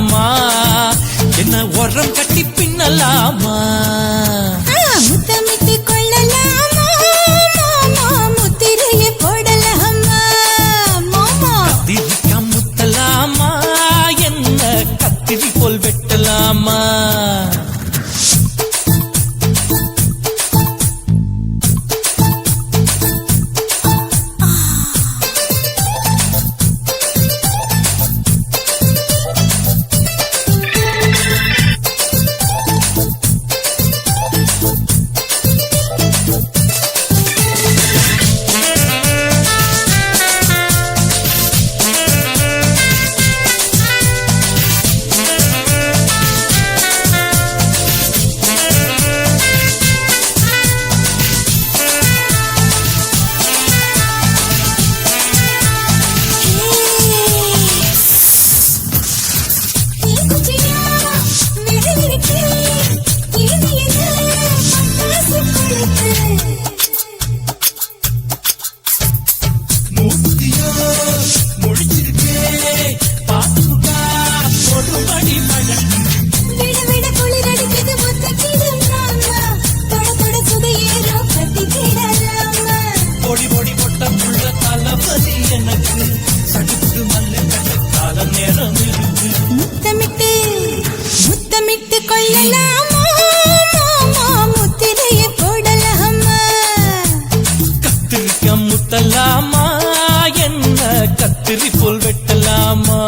பின்னலாமா என்ன உரம் கட்டி பின்னலாமா முத்தமிட்டு கொள்ளலாமா மாமா முத்திரையை போடலாமா மாமா கத்திரிக்கா முத்தலாமா என்ன கத்திரி போல் வெட்டலாமா முத்தமிட்டு கொள்ளலாமா மாமா முத்திரையை போடலாமா கத்திரிக்கா முத்தலாமா என்ன கத்திரி போல் வெட்டலாமா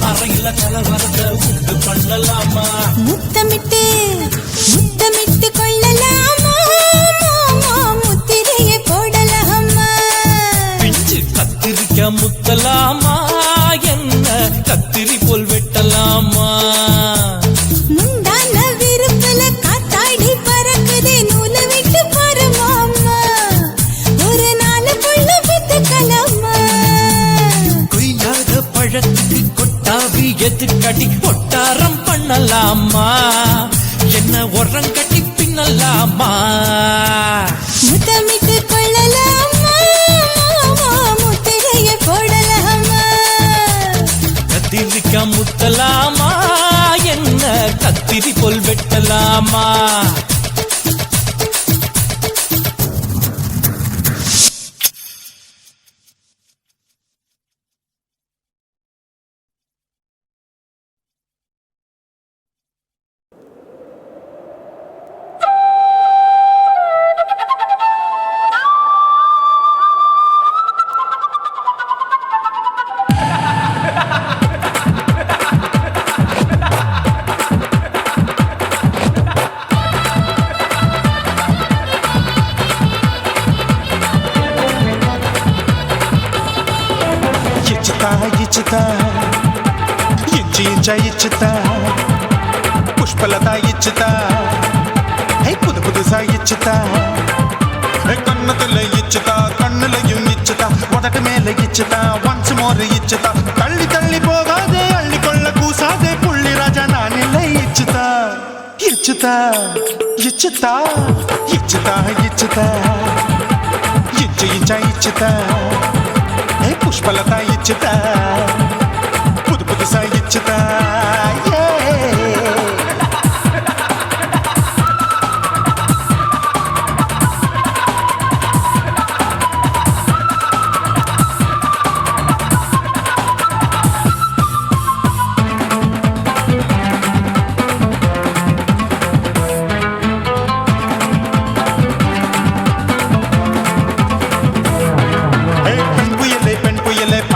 அறையில கலவரத்தை உண்டு பண்ணலாமா முத்தமிட்டு முத்தமிட்டு கொள்ளலாமா மாமா முத்திரையை போடலாமா பிஞ்சு கத்திரிக்கா முத்தலாமா என்ன கத்திரி போல் வெட்டலாமா முந்தான விருப்பல காத்தாடி பறக்குதே நூல விட்டு பாரு மாமா ஒரு நாள் புள்ள வித்துக்கலாமா கொய்யாத பழத்துக்கு கொட்டாவி எதுக்கடி ஒட்டாரம் பண்ணலாமா என்ன உரம் கட்டி பின்னலாமா முத்தமிட்டு கொள்ளலாமா மாமா முத்திரையை போடலாமா கத்திரிக்கா முத்தலாமா என்ன கத்திரி போல் வெட்டலாமா ఇచ్చుతా ఇచ్చుతా పుష్పలత ఇచ్చుతా புது புதுசா இச்சுதா கண்ணத்துல இச்சுதா கண்ணுலையும் இச்சுதா உதட்டு மேல இச்சுதா ஒன்ஸ் மோர் இச்சுதா தள்ளி தள்ளி போகாதே அள்ளி கொள்ள கூசாதே புள்ளி ராஜா நான் இல்லை இச்சுதா இச்சுதா இச்சுதா இச்சுதா இச்சுதா இச்சு இச்சா இச்சுதா புஷ்பலதா இச்சுதா புது புதுசா இச்சுதா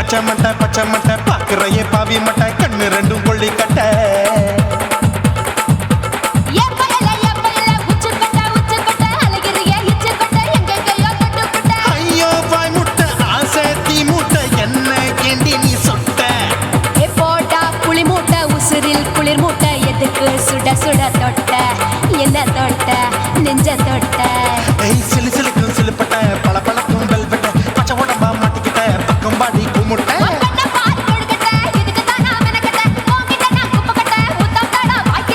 பச்சை மட்டை பாக்குறையே பாவி மட்டை கண்ணு ரெண்டும் கொள்ளி கட்ட ஐயோ வாய் முட்டை ஆசை தீ முட்டை என்ன கேண்டி நீ சொட்ட போட்டா புளி மூட்டை உசுரில் குளிர் மூட்டை எதுக்கு சுட சுட தொட்ட என்ன தொட்ட நெஞ்ச தொட்ட சிலு சிலுக்கும் சிலுப்பட்ட பல பழக்கும் வெல்வெட்ட பச்சை உடம்பா மாட்டிக்கிட்ட பக்கம் பாடி குமுட்ட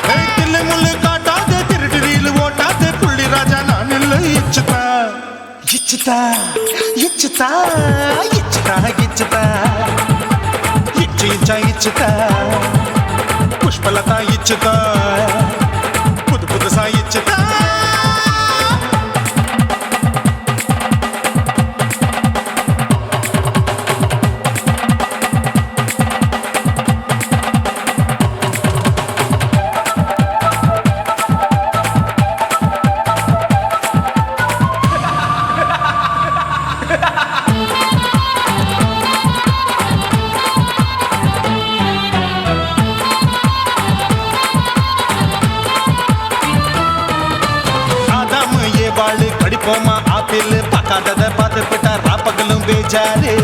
தில்லு முள்ளு காட்டாத திருட்டு ரீலு ஓட்டாத புள்ளி ராஜா நான் இல்லை இச்சுதா இச்சுதா இச்சுதா இச்சுதா இச்சுதா இச்சு இச்சா இச்சுதா புஷ்பலதா இச்சுதா புது புதுசா இச்சுதா வாழு கடிப்போமா ஆப்பிள் பார்க்காதத பார்த்து விட்டா ராப்பகலும் பேச்சாரு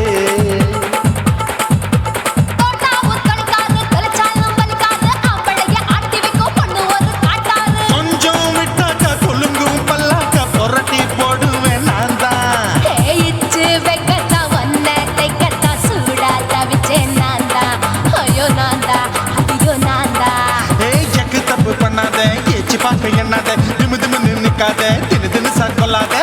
கொஞ்சம் விட்டாக்க கொலுங்கும் பல்லாக்க புரட்டி போடுவேன் நான் தான் எக்கு தப்பு பண்ணாத ஏச்சு பார்க்க எண்ணாத திமு திமு நின்னுக்காத தினு தினு சாக்கொள்ளாத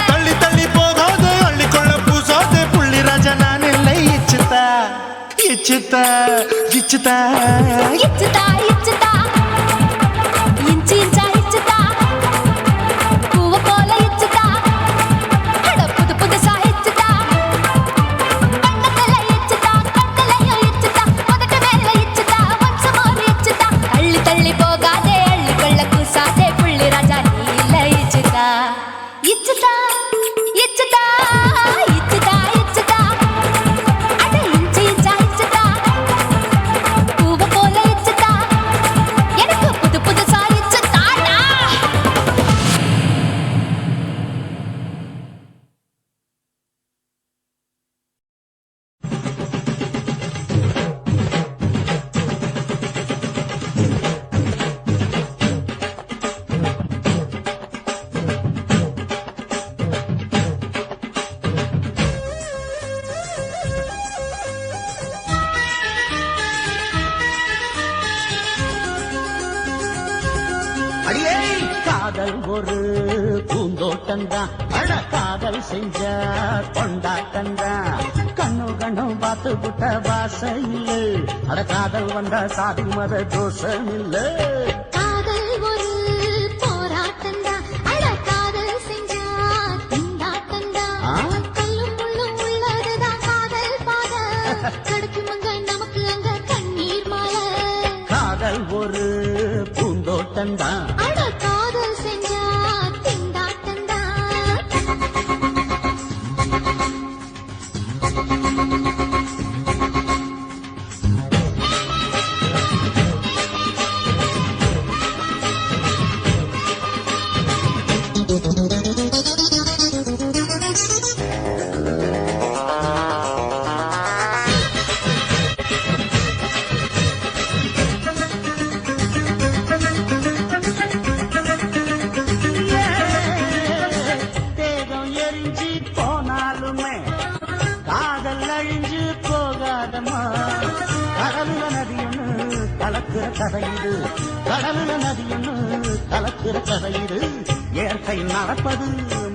தள்ளி தள்ளி போகாத அள்ளிக்கொள்ள பூசாத புள்ளி ராஜா நான் இல்லை இச்சுதா இச்சுதா இச்சுதா இச்சுதா இச்சுதா இஞ்சி இஞ்சா இச்சுதா பூவ போல இச்சுதா அட புது புதுசா இச்சுதா கண்ணத்துல இச்சுதா கண்ணலையும் இச்சுதா முதட்டு மேல இச்சுதா வம்சமோர் இச்சுதா தள்ளி தள்ளி போகாதே அள்ளி கொள்ள கூசாதே புள்ளி ராஜா நீ இல்ல இச்சுதா இச்சுதா இச்சுதா இச்சுதா இச்சுதா அட இஞ்சி இஞ்சா இச்சுதா பூவ போல இச்சுதா எனக்கு புது புதுசா இச்சுதாடா அடியே காதல் ஒரு பூந்தோட்டம்தான் அட காதல் செஞ்ச கொண்டாட்டம்தான் கண்ணு கண்ணு பார்த்து புட்ட வாசையில் அட காதல் வந்த சாதி மத தோஷம் இல்ல காதல் ஒரு போராட்டம்டா அட காதல் செஞ்சா திண்டாட்டம்டா கல்லும் முள்ளும் உள்ளதுதான் காதல் பாத கிடைக்குமங்க நமக்கு அங்க கண்ணீர் மாலை காதல் ஒரு பூந்தோட்டம்தான் அட காதல் செஞ்சா திண்டாட்டம்டா தேகம் எரிஞ்சு போனாலுமே காதல் அழிஞ்சு போகாதமா கடலுல நதியொன்னு கலக்கிற கதையுது கடலுல நதியொன்னு கலக்கிற கதையுது இயற்கை நடப்பது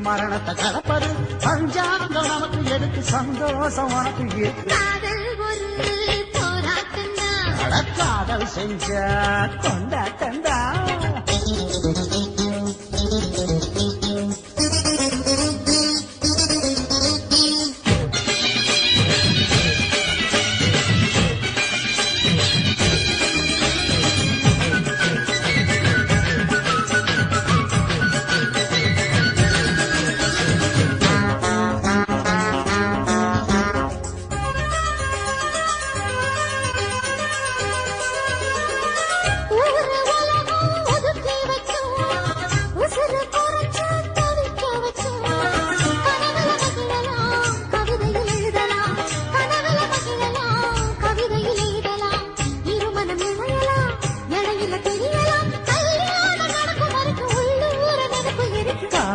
மரணத்தை கலப்பது பஞ்சாங்கம் நமக்கு எதுக்கு சந்தோஷம் உனக்கு இருக்கு காதல் ஒரு போராட்டம்டா அட காதல் செஞ்ச கொண்டாட்டண்டா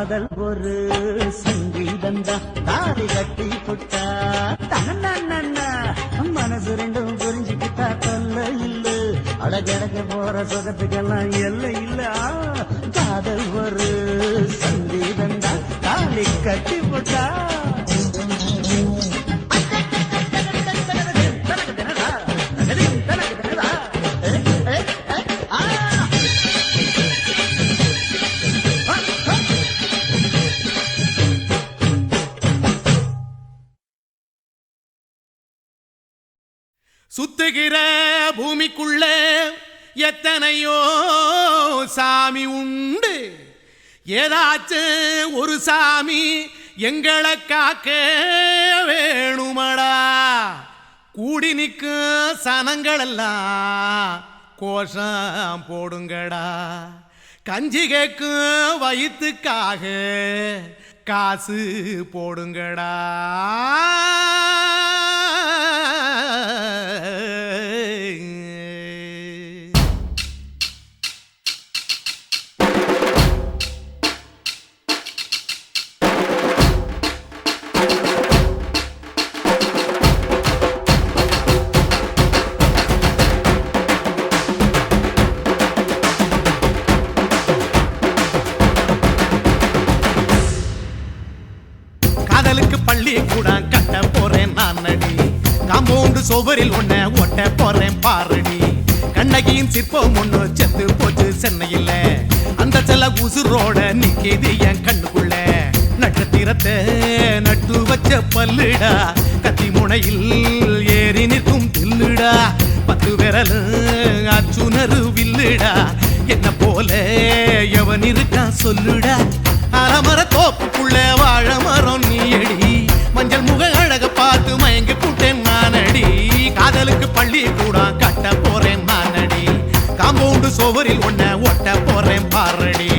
காதல் ஒரு சங்கீதந்தா தாடி கட்டி புட்டா தன்னா மனசு ரெண்டும் புரிஞ்சுக்கிட்டா தொல்ல இல்ல அடகடக்க போற சுகத்துக்கெல்லாம் எல்லை இல்ல காதல் ஒரு சங்கீதந்தா தாடி கட்டி புட்டா சுத்துகிற பூமிக்குள்ள எத்தனையோ சாமி உண்டு, ஏதாச்சும் ஒரு சாமி எங்களை காக்க வேணுமடா. கூடி நிற்கும் சனங்களெல்லாம் கோஷம் போடுங்கடா. கஞ்சி கேக்கும் வயிற்றுக்காக காசு போடுங்கடா. காதலுக்கு பள்ளி கூட கட்ட போறேன் நான் நடி, காம்பவுண்டு சுவரில் ஒன்ன ஒட்ட போறேன் பாரடி. கண்ணகியின் சிற்பம் ஒண்ணு செத்து போச்சு சென்னையில், அந்த செல்ல உசுரோட நிக்கிது என் கண்ணுக்குள்ள. நட்சத்திரத்தை நட்டு வச்ச பல்லுடா, கத்தி முனையில் ஏறி நிற்கும் தில்லுடா. 10 விரல் அச்சுணரு வில்லுடா, என்ன போல எவன் இருக்கா சொல்லுடா. அலமர தோப்புக்குள்ள வாழ மரம் நீயடி, மஞ்சள் முக அழக பார்த்து மயங்கி கூட்டேன் நானடி. காதலுக்கு பள்ளி கூட கட்ட போறேன் நானடி, காம்பவுண்டு சுவரில் ஒன்ன ஒட்ட போறேன் பாரடி.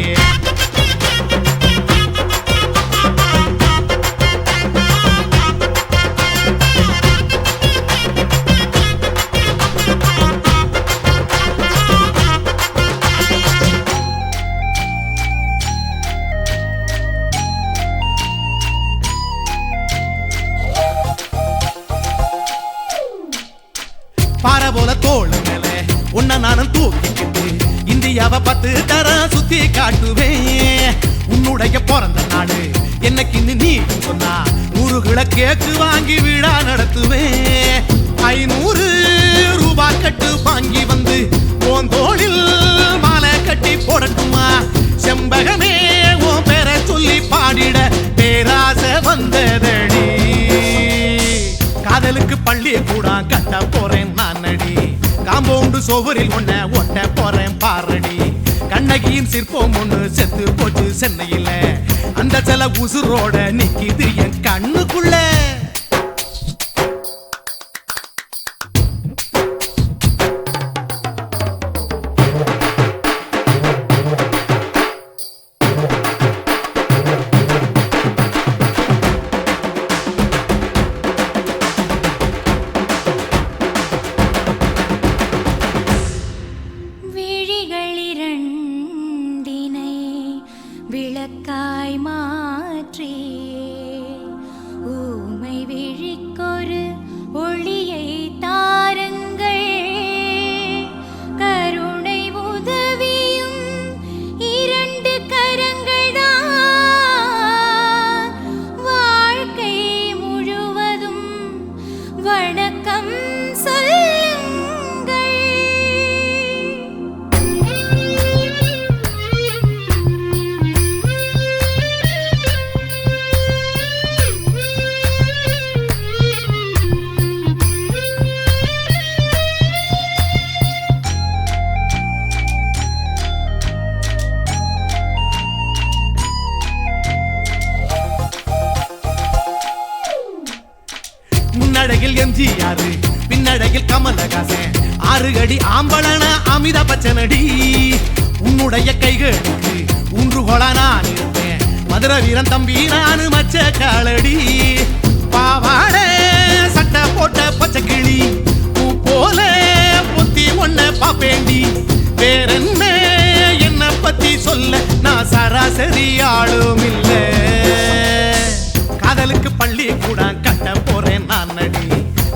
பாறை போல தோளு மேல உன்ன நானும் தூக்கிக்கிட்டு இந்தியாவை 10 தரம் சுத்தி காட்டுவேன். உன்னுடைய பிறந்த நாடு என்னைக்கு நீ சொன்னா 100 கிலோ கேக்கு வாங்கி விழா நடத்துவேன். 500 ரூபாய் கட்டு வாங்கி வந்து உன் தோளில் மாலை கட்டி போடட்டுமா. செம்பகமே உன் பேரை சொல்லி பாடிட பேராசை வந்ததடி. காதலுக்கு பள்ளி கூட கட்ட போறேன் நானடி, காம்பவுண்டு சுவரில் ஒன்ன ஒட்ட போறேன் பாரடி. கண்ணகியின் சிற்பம் ஒண்ணு செத்து போச்சு சென்னையில், அந்த சில உசுரோட நிக்கிது என் கண்ணுக்குள்ள. விளக்காய் மாற்றி ஊமை விழிக்கொரு ஒளியை தாருங்கள், கருணை உதவியும் 2 கரங்கள் தான், வாழ்க்கை முழுவதும் வணக்கம் சொல்லுங்கள். முன்னடையில் எம்ஜிஆர், பின்னடையில் கமலஹாசன், 6 அடி ஆம்பளன அமிதாப் பச்சனடி. உன்னுடைய கைகளுக்கு ஊன்றுகோலா நான் இருப்பேன், மதுரை வீரன் தம்பி நானு மச்ச காலடி. பாவாட சட்டை போட்ட பச்சை கிளி பூ போல பொத்தி ஒன்ன பாப்பேண்டி. வேறென்ன என்ன பத்தி சொல்ல நான் சராசரி ஆளும் இல்ல. காதலுக்கு பள்ளி கூட கட்ட போறேன் நான் நடி.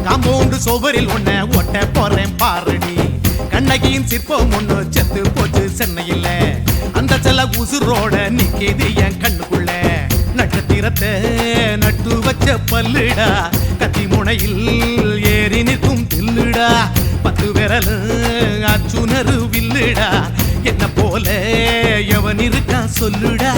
காம்பவுண்டு சுவரில் ஒன்ன ஒட்ட போறேன் பாரடி. கண்ணகியின் சிற்பம் ஒண்ணு செத்து போச்சு சென்னையில். அந்த செல்ல உசுரோட நிக்கிது என் கண்ணுக்குள்ள. நட்சத்திரத்தை நட்டு வச்ச பல்லுடா, கத்தி முனையில் ஏறி நிற்கும் தில்லுடா. 10 விரல் அச்சுணரு வில்லுடா, என்ன போல எவன் இருக்கா சொல்லுடா.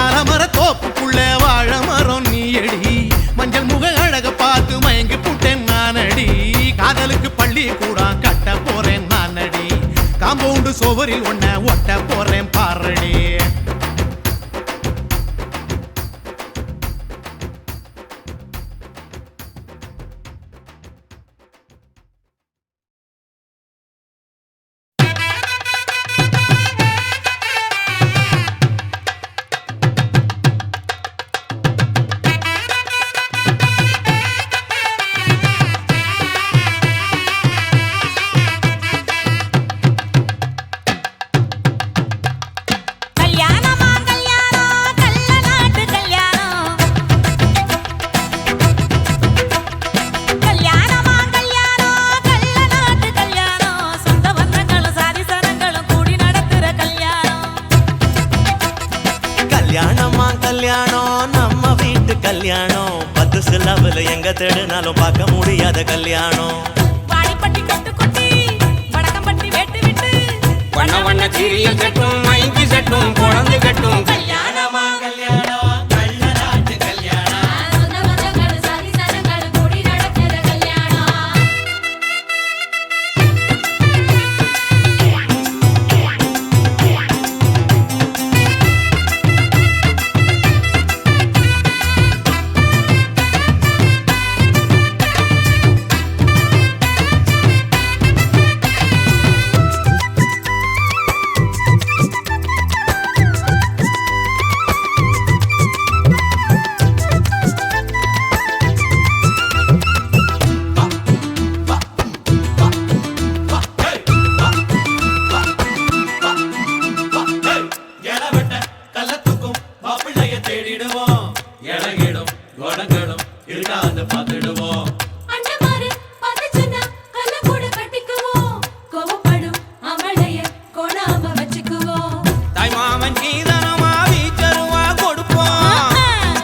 அலமர தோப்புக்குள்ள வாழ மரம் நீ அடி. மஞ்சள் முக அழக பார்த்து மயங்கி புட்டேன் நானடி. காதலுக்கு பள்ளி கூட கட்ட போறேன் நானடி. காம்பவுண்டு சுவரில் ஒன்ன ஒட்ட போறேன் பாரடி. கல்யாணம் 10 சிலவுல எங்க தேடினாலும் பார்க்க முடியாத கல்யாணம். வாடிப்பட்டி கட்டு கொட்டி வடக்கம்பட்டி வெட்டு விட்டு வண்ண வண்ண சீரியல் கட்டும் மைக்கு சட்டும் குழந்தை கட்டும். கல்யாணமா கல்யாணம் கல்ல நாட்டு கல்யாணம். சொந்த பந்தங்கள் சாதி சனங்கள் கூடி நடக்கிற கல்யாணம். எலவெட்ட கள்ளத்துக்கும் மாப்பிள்ளைய தேடிடுவோம். இளங்கிடும் கோடங்களும் இருக்காது பார்த்துடுவோம். அண்டமாரு பதச்சுன்னா கல்ல கூட கட்டிக்குவோம். கோவப்படும் அவளைய கோணாம வச்சுக்குவோம். தாய் மாமன் சீதனமா வீச்சருவா கொடுப்போம்.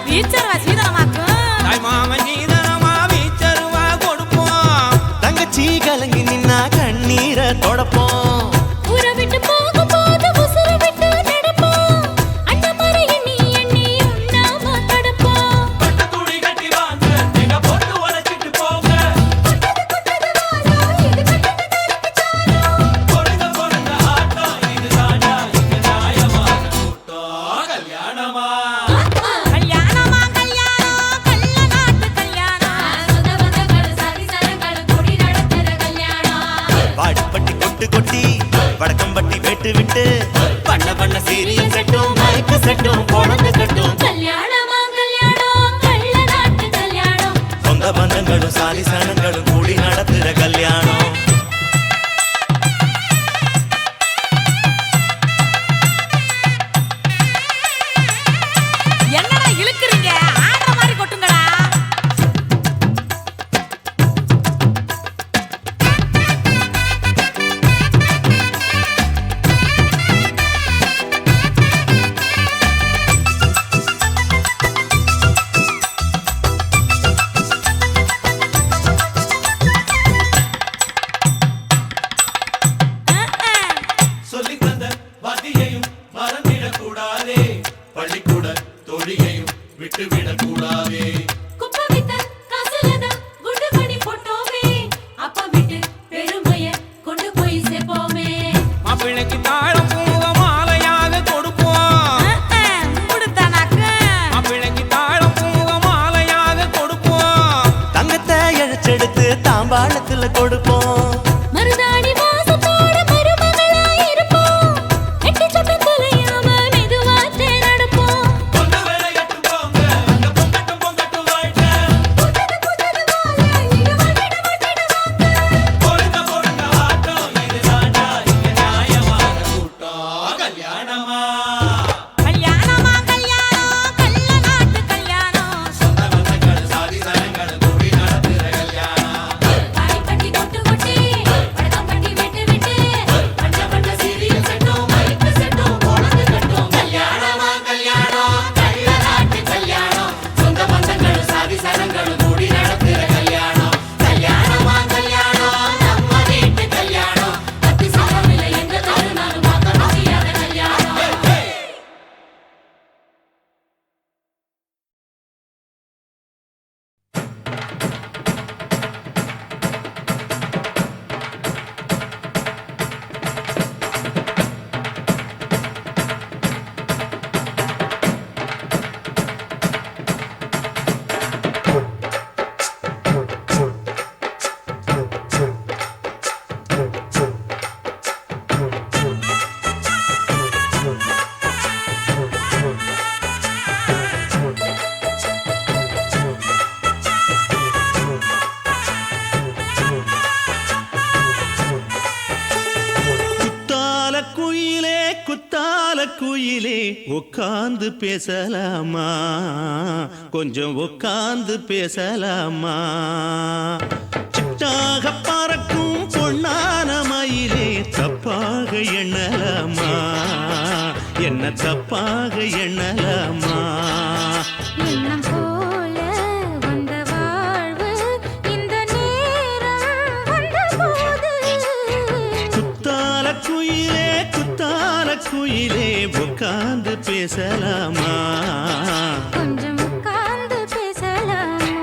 வீச்சரவா சீதனமாக்கு தாய் மாமன் சீதனமா வீச்சருவா கொடுப்போம். தங்கச்சி கலங்கி நின்னா கண்ணீரை தொடப்போம். ஊரை விட்டு போகும்போது உசுரை விட்டு நடப்போம். அண்டமாரு எண்ணி எண்ணி உண்ணாம தடுப்போம். பட்டு துணி கட்டி வாங்க எங்க பொண்ணு உழைச்சிட்டு போங்க. கொடுங்க கொடுங்க ஆட்டம் இது தாண்டா இங்க நியாயமான கூட்டம். கல்யாணமா கல்யாணமா கல்யாணம் கல்ல நாட்டு கல்யாணம். சொந்த பந்தங்கள் சாதி சனங்கள் கூடி நடக்கிற கல்யாணம். வாடிப்பட்டி கொட்டு கொட்டி வடக்கம்பட்டி வெட்டு விட்டு பண்ண பண்ண சீரியல் செட்டும் மைக்கு செட்டும் குழந்தை கட்டும். கல்யாணமா கல்யாணம் கள்ள நாட்டு கல்யாணம். சொந்த பந்தங்களும் சாதி சனங்களும் கூடி நடத்துற கல்யாணம். என்னடா இழுக்குறீங்க? ஆடுற மாதிரி கொட்டுங்கடா. உட்கார்ந்து பேசலாமா கொஞ்சம் உட்கார்ந்து பேசலாமா சிட்டாக பறக்கும் பொன்னான மயிலே தப்பாக எண்ணலாமா என்ன தப்பாக எண்ணலாமா எண்ணம் போல வந்த வாழ்வு இந்த நேரம் வந்தபோது குத்தால குயிலே உட்கார்ந்து பேசலாமா கொஞ்சம் உட்கார்ந்து பேசலாமா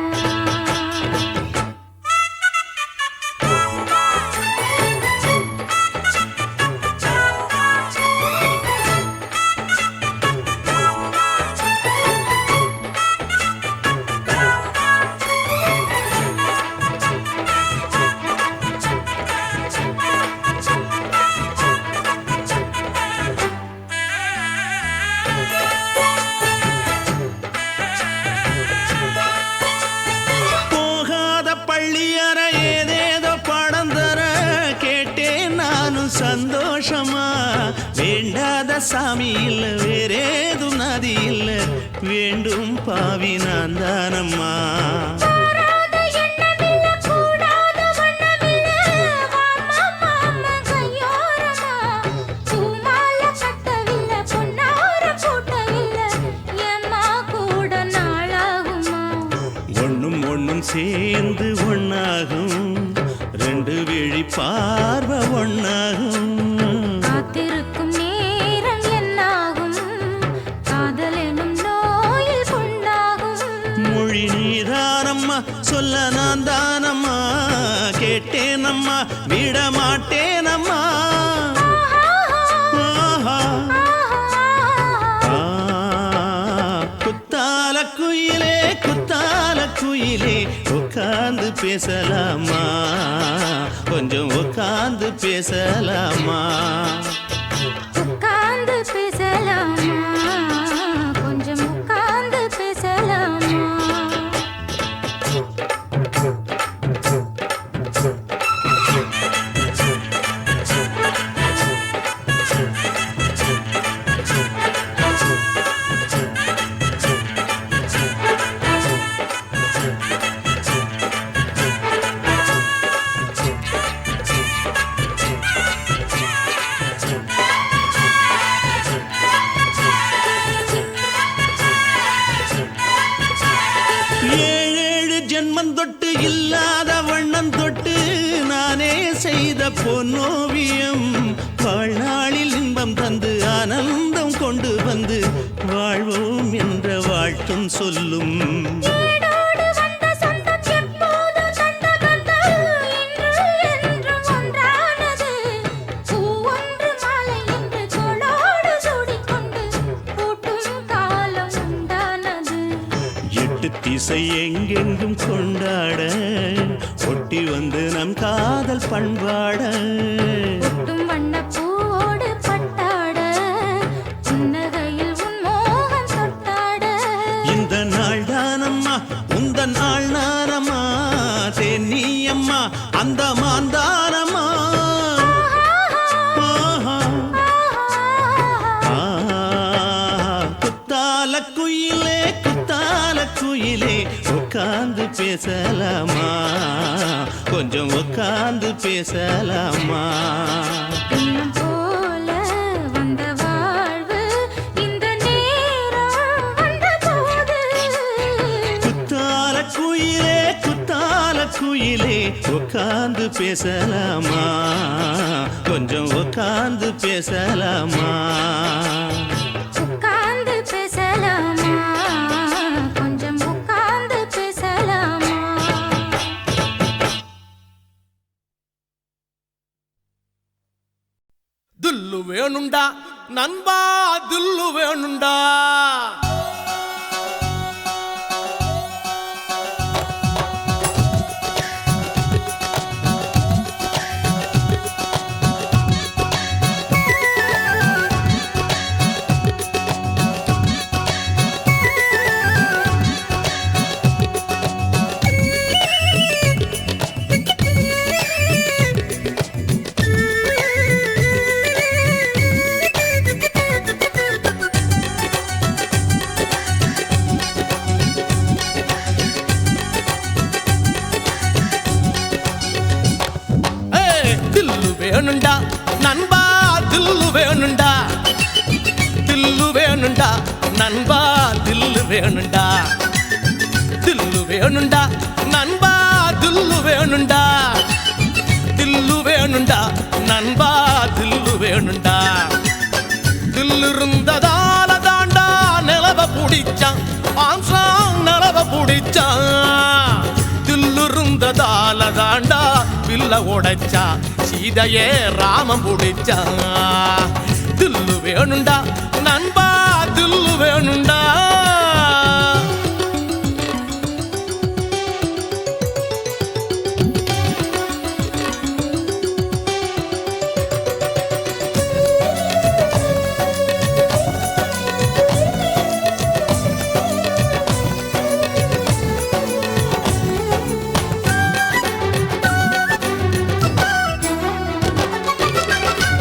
சந்தோஷமா வேண்டாத சாமி இல்ல வேறேதும் நதி இல்ல வேண்டும் பாவி நான் தானம்மா ஒண்ணும் ஒண்ணும் சேர்ந்து ஒண்ணாகும் ரெண்டு விழி பார்வை ஒண்ணாகும் காத்திருக்கும் நேரம் என்னாகும் காதல் எனும் நோயில் கொண்டாகும் மொழி நீதானம்மா சொல்ல நான் தானம்மா கேட்டேனம்மா விட மாட்டேனம்மா குத்தால குயிலே உட்கார்ந்து பேசலாமா கொஞ்சம் உட்கார்ந்து பேசலாமா உட்கார்ந்து பேசலாமா கொஞ்சம் உட்கார்ந்து பேசலாமா தொட்டு இல்லாத வண்ணம் தொட்டு நானே செய்த பொன்னோவியம் வாழ்நாளில் இன்பம் தந்து ஆனந்தம் கொண்டு வந்து வாழ்வோம் என்ற வாழ்த்தும் சொல்லும் திசை எங்கெங்கும் கொண்டாட ஒட்டி வந்து நம் காதல் பண்பாட வண்ண பூவோடு பட்டாட புன்னகையில் உன் மோகம் தொட்டாட இந்த நாள் தானம்மா உந்த நாள் நானம்மா தென்னியம்மா அந்த மாந்தானம்மா குயிலே உட்கார்ந்து பேசலாமா கொஞ்சம் உட்கார்ந்து பேசலாமா இன்னும் போல வந்த வாழ்வு இந்த நேரம் வந்தபோது குத்தால குயிலே உட்கார்ந்து பேசலாமா கொஞ்சம் உட்கார்ந்து பேசலாமா உட்கார்ந்து பேசலாமா கொஞ்சம் உட்கார்ந்து பேசலாமா துல்லு வேணுண்டா நண்பா துல்லு வேணுண்டா வேணுண்டா நண்பா தில்லு வேணுண்டா தில்லு வேணுண்டா நண்பா தில்லு வேணுண்டா தில்லு வேணுண்டா நண்பா தில்லு வேணுண்டா தில்லு வேணுண்டா நண்பா தில்லு வேணுண்டா தில்லு இருந்ததால தாண்டா நிலவ புடிச்சான் ஆம்சாங் நிலவ புடிச்சான் தில்லு இருந்ததால தாண்டா வில்ல உடைச்சா சீதையே ராமம் புடிச்சான் தில்லு வேணுண்டா நண்பா தில்லு வேணுண்டா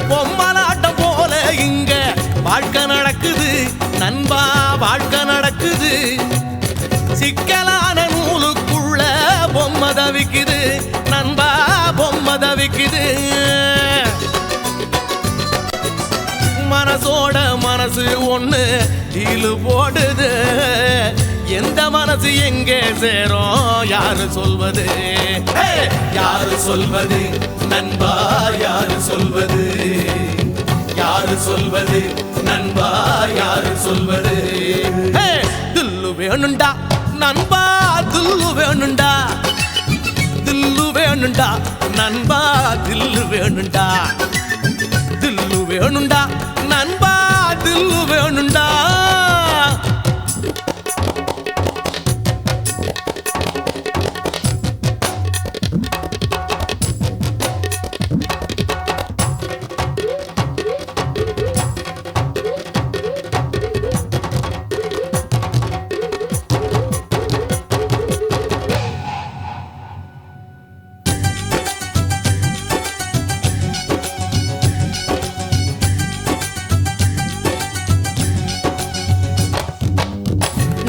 பொம்மலாட்டம் போல இங்க வாழ்க்கை நடக்குது நண்பா வாழ்க்கை நடக்குது சிக்கலான நூலுக்குள்ள பொம்மை தவிக்குது நண்பா பொம்மை தவிக்குது மனசோட மனசு ஒண்ணு டீலு போடுது எந்த மனசு எங்கே சேரும் யாரு சொல்வது யாரு சொல்வது நண்பா யாரு சொல்வது யாரு சொல்வது நண்பா யாரு சொல்வது தில்லு வேணுண்டா நண்பா தில்லு வேணுண்டா தில்லு வேணுண்டா நண்பா தில்லு வேணுண்டா தில்லு வேணுண்டா நண்பா தில்லு வேணுண்டா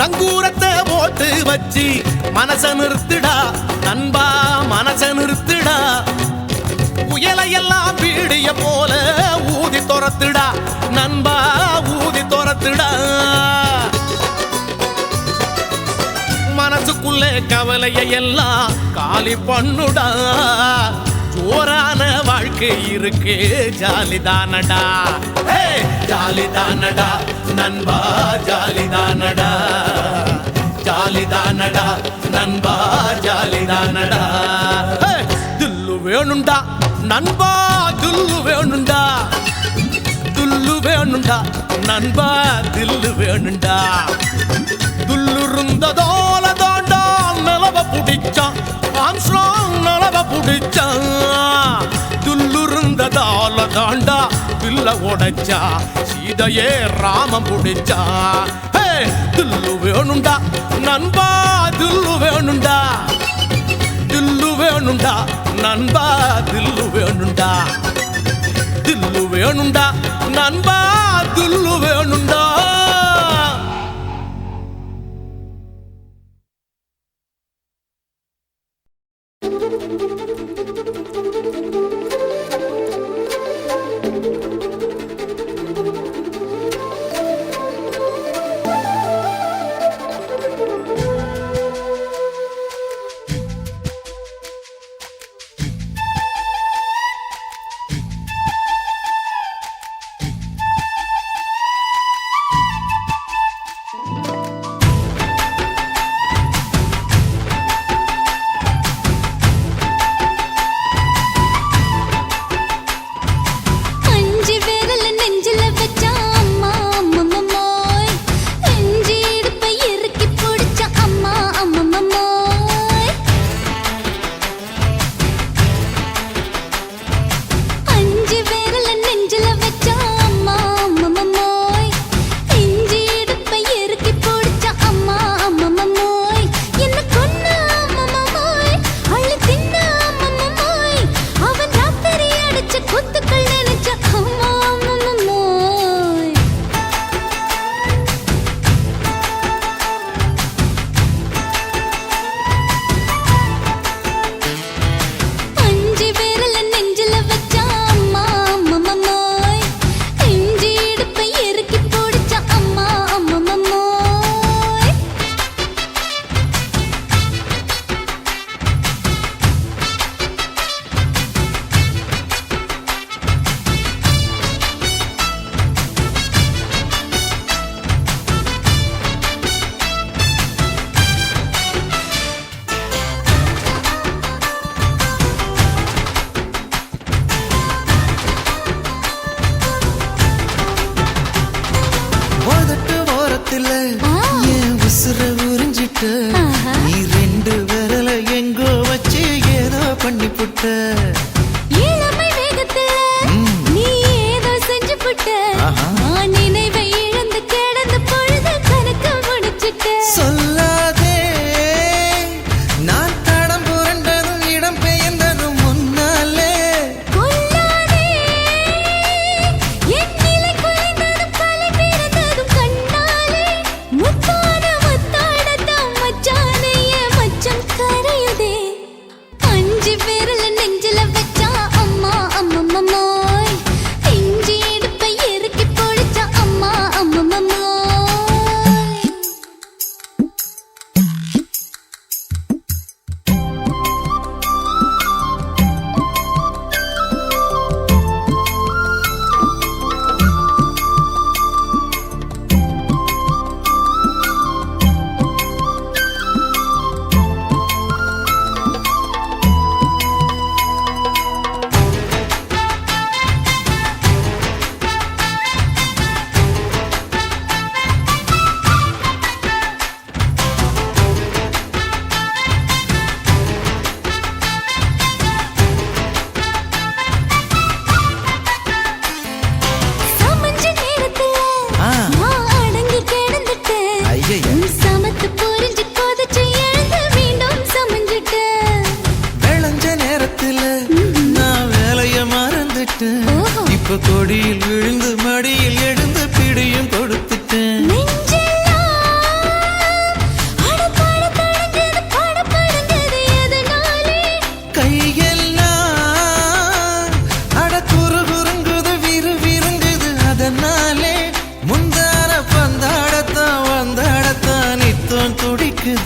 நங்கூரத்தை போட்டு வச்சு மனச நிறுத்துடா நண்பா மனச நிறுத்துடா புயலையெல்லாம் பீடிய போல ஊதி துரத்துடா நண்பா ஊதி துரத்துடா மனசுக்குள்ளே கவலையை எல்லாம் காலி பண்ணுடா ஜோரான வாழ்க்கை இருக்கு ஜாலிதானடா ஜாலிதானடா நண்பா ஜாலிதானடா ஜாலிதானடா நண்பா ஜாலிதானடா தில்லு வேணுண்டா நண்பா தில்லு வேணுண்டா தில்லு வேணுண்டா நண்பா தில்லு வேணுண்டா தில்லு இருந்ததோல தாண்டா நிலவ புடிச்சான் ஆம்ஸ்ட்ராங் நிலவ புடிச்சான் தில்லு இருந்ததால தாண்டா வில்ல உடைச்சா சீதையே ராமம் புடிச்சா தில்லு வேணுண்டா நண்பா தில்லு வேணுண்டா தில்லு வேணுண்டா நண்பா தில்லு வேணுண்டா தில்லு வேணுண்டா நண்பா தில்லு வேணுண்டா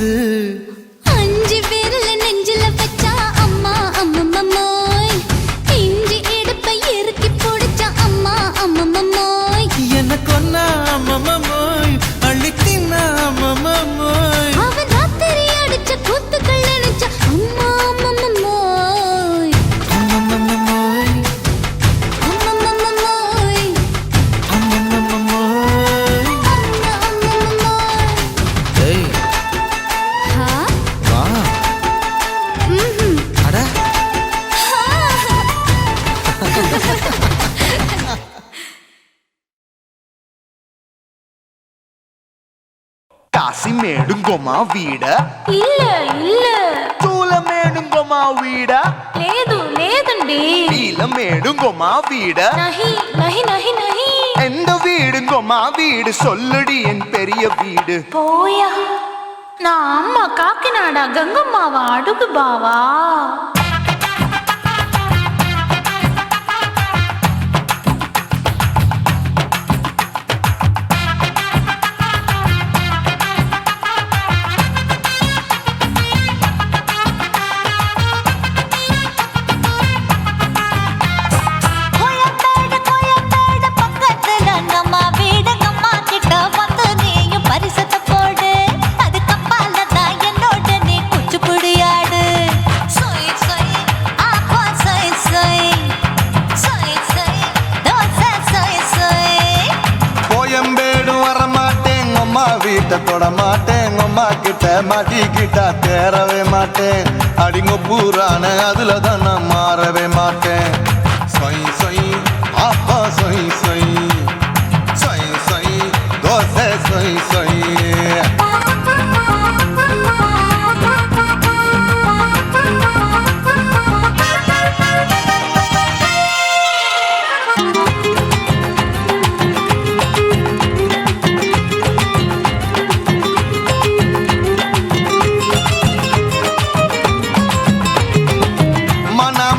இருக்குது. 5 விரல நெஞ்சில வச்சா அம்மா அம்மம்மம்மோய், இஞ்சி இடுப்பை இறுக்கி பிடிச்சா அம்மா அம்மம்மம்மோய், எனக்கு ஒன்னா அம்மம்மோய், அள்ளித்தின்னா அம்மம்மோய். அவன் ராத்திரி அடிச்ச கூத்துக்கள் நினைச்சா அம்மா அம்மம்மம்மோய், அம்மம்மோய், அம்மம்மம்மோய், அம்மம்மோய். அம்மா அம்மம்மம்மோய். ஏய் ஹா? வா. ம்ஹும். அட కాశీమేడుంగొమా వీడ இல்ல இல்ல చూలమేడుంగొమా వీడ లేదు లేదండి. నీలమేడుంగొమా వీడ நஹி நஹி நஹி நஹி. எந்த வீடுங்கொமா வீடு சொல்லுடி என் பெரிய வீடு. போயா, நான் அம்மா காக்கிநாடா கங்கம்மாவா அடுகு பாவா. கோயம்பேடு பக்கத்துல நம்ம வீடு, அம்மா கிட்ட வந்து நீயும் பரிசத்தை போடு. அது கப்பால தான் என்னோட நீ குச்சிப்புடியாடு. சொய் சொய் ஆப்பா சொய் சொய், சொய் சொய் தோசை சொய் சொய். கோயம்பேடு வரமாட்டேன், அம்மா வீட்டை தொட மாட்டேன், அம்மா கிட்ட மாட்டிக்கிட்டா தேரவே மாட்டேன். அடிங்க பூரான அதுல தான் நான் மாறவே மாட்டேன். சொய் சொய் ஆப்பா சொய் சொய், சொய் சொய் தோசை சொய் சொய்.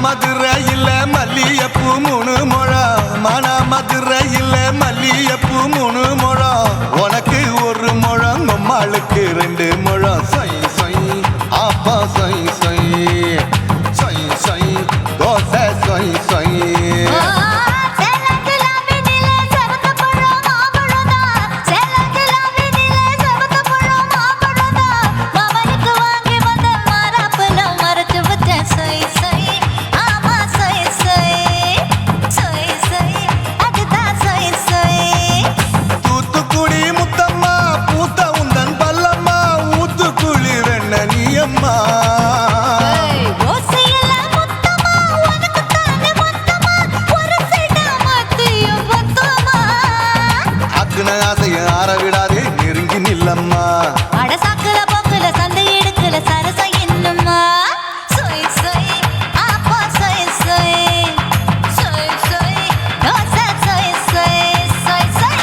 மதுரையில் மல்லியப்பூ 3 முழம், மன மதுரையில் மல்லியப்பூ 3 முழம். உனக்கு 1 முழம், அம்மாளுக்கு 2 முழம். சொய் சொய் ஆப்பா சொய் சொய், சொய் சொய் தோசை சொய் சொய். தூத்துக்குடி முத்தம்மா பூத்த உந்தன் பல்லம்மா, ஊத்துக்குழி வெண்ண நீயம்மா. அக்குன ஆசைய ஆற விடாதே நெருங்கி நில்லம்மா. அடசாக்குல போக்குல சந்தை எடுக்கல சரச என்னம்மா. சொய் சொய் ஆப்பா சொய் சொய், சொய் சொய் தோசை சொய் சொய், சொய் சொய்.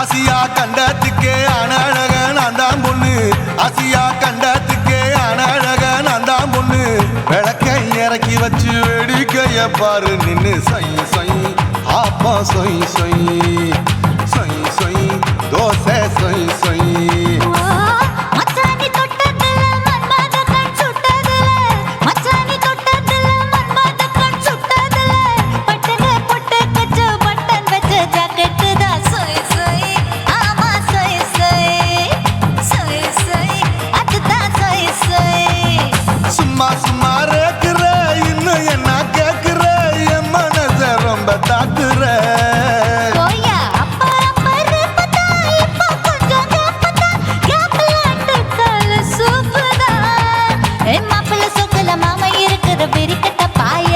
ஆசியா கண்டத்துக்கே அனழக நான் தான் பொண்ணு, ஆசியா கண்டத்துக்கே அனழக நான் தான் பொண்ணு. விளக்கை இறக்கி வச்சு வேடிக்கைய பாரு நின்னு. சொய் சொய் ஆப்பா சொய் சொய், சொய் சொய் தோசை சொய் சொய். மச்சானி தொட்டதுல மன்மத கண் சுட்டதுல, மச்சானி தொட்டதுல மன்மத கண் சுட்டதுல, பட்டன பொட்டு கச்சு பட்டன் வச்ச ஜாக்கெட்டு தான். சொய் சொய் ஆமா சொய் சொய், சொய் சொய் அதுதான் சொய் சொய். சும்மா சும்மா ரேக்குற இன்னும் என்ன கேக்குற, என் மனச ரொம்ப தாக்குற. போயா அப்பா அப்பா ரப்பதா, இப்ப கொஞ்சம் கேப்பதா, கேப்பல அட்டுக்கால சூப்பதா. என் மாப்பிள்ள சொக்கல மாமா இருக்கிற வெறிக்கட்ட பாய.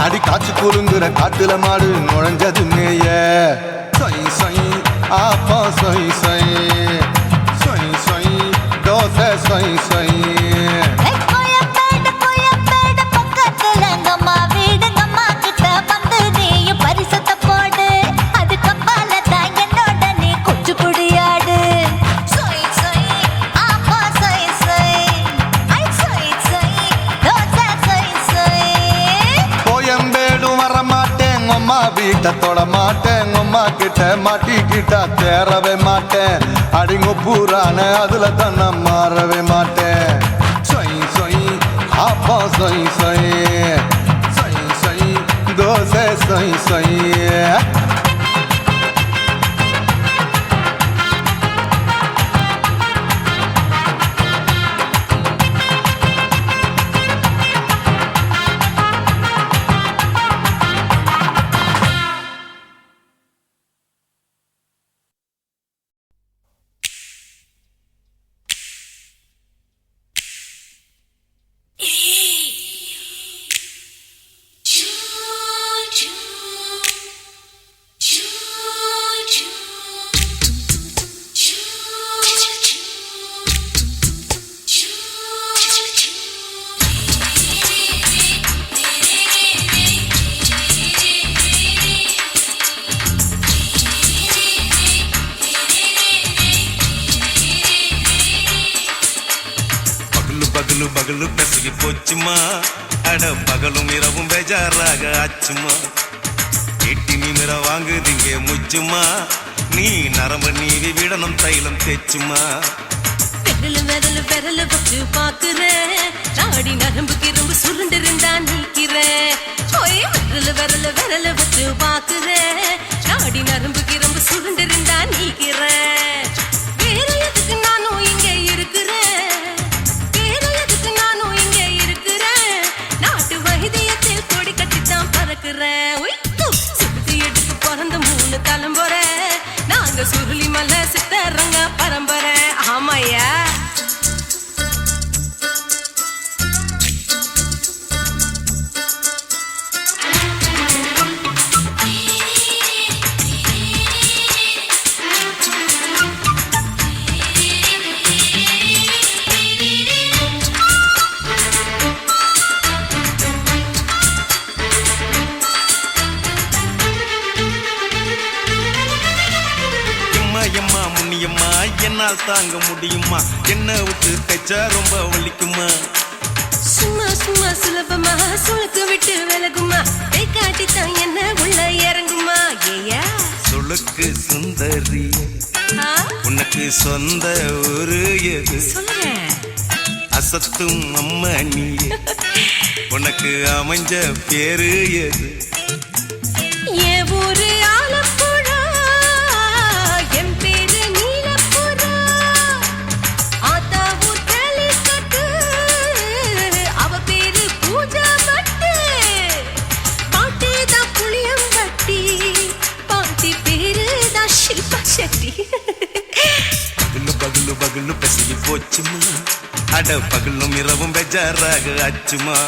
அடி காய்ச்சி குறுங்குற காட்டுல மாடு நுழைஞ்சது மேய. சொய் சொய் ஆப்பா சொய் சொய், சொய் சொய் தோசை சொய் சொய். கோயம்பேடு கிட்ட தொட மாட்டேன் அம்மா கிட்ட மாட்டிக்கிட்டா தேரவே மாட்டேன் அடிங்க பூரான அதுல தான் நான் மாறவே மாட்டேன் சொய் சொய் அப்பா சொய் சொய் சொய் சொய் தோசை சொய் சொய் பகலு பெசகி போச்சுமா அட பகலும் இரவும் பேஜாராக ஆச்சுமா எட்டி நிமிர வாங்குதிங்க முச்சுமா நீ நரம்பு நீவி விடணும் தைலம் தேச்சுமா விரல் விரல் வச்சு பாக்குறேன் நாடி நரம்பு கிரம்பு சுருண்டு இருந்தா நீக்கிறேன் விரல் வச்சு பாக்குறேன் நாடி நரம்பு கிரம்பு சுருண்டு இருந்தா நீக்கிறேன் வேற எதுக்கு நானும் இங்க இருக்கிறேன் நாட்டு வைத்தியத்தில் கொடி கட்டித்தான் பறக்குறேன் சுத்தி எடுத்து பிறந்த 3 தலைமுறை நாங்க சுருளி மலை சித்தரங்க பரம்பரை ஆமாயா என்னால் தாங்க முடியுமா என்ன விட்டு தைச்சா ரொம்ப வலிக்குமா சும்மா சும்மா சுலபமா சுளுக்கு விட்டு விலகுமா கை காட்டித்தான் என்ன உள்ள இறங்குமா ஏயா சுளுக்கு சுந்தரி உனக்கு சொந்த ஒரு எது அசத்தும் அம்மா நீ உனக்கு அமைஞ்ச பேரு எது என் ஊரு ஆலப்புழா என் பேரு நீலப்புறா ஆத்தா ஊர் கலிக்கட்டு அவ பேரு பூஜா பட்டு பாட்டி தான் புளியம்பட்டி பாட்டி பேரு தான் ஷில்பா செட்டி பகலு பெசகி போச்சுமா அட பகலும் இரவும் பெஜாராக ஆச்சுமா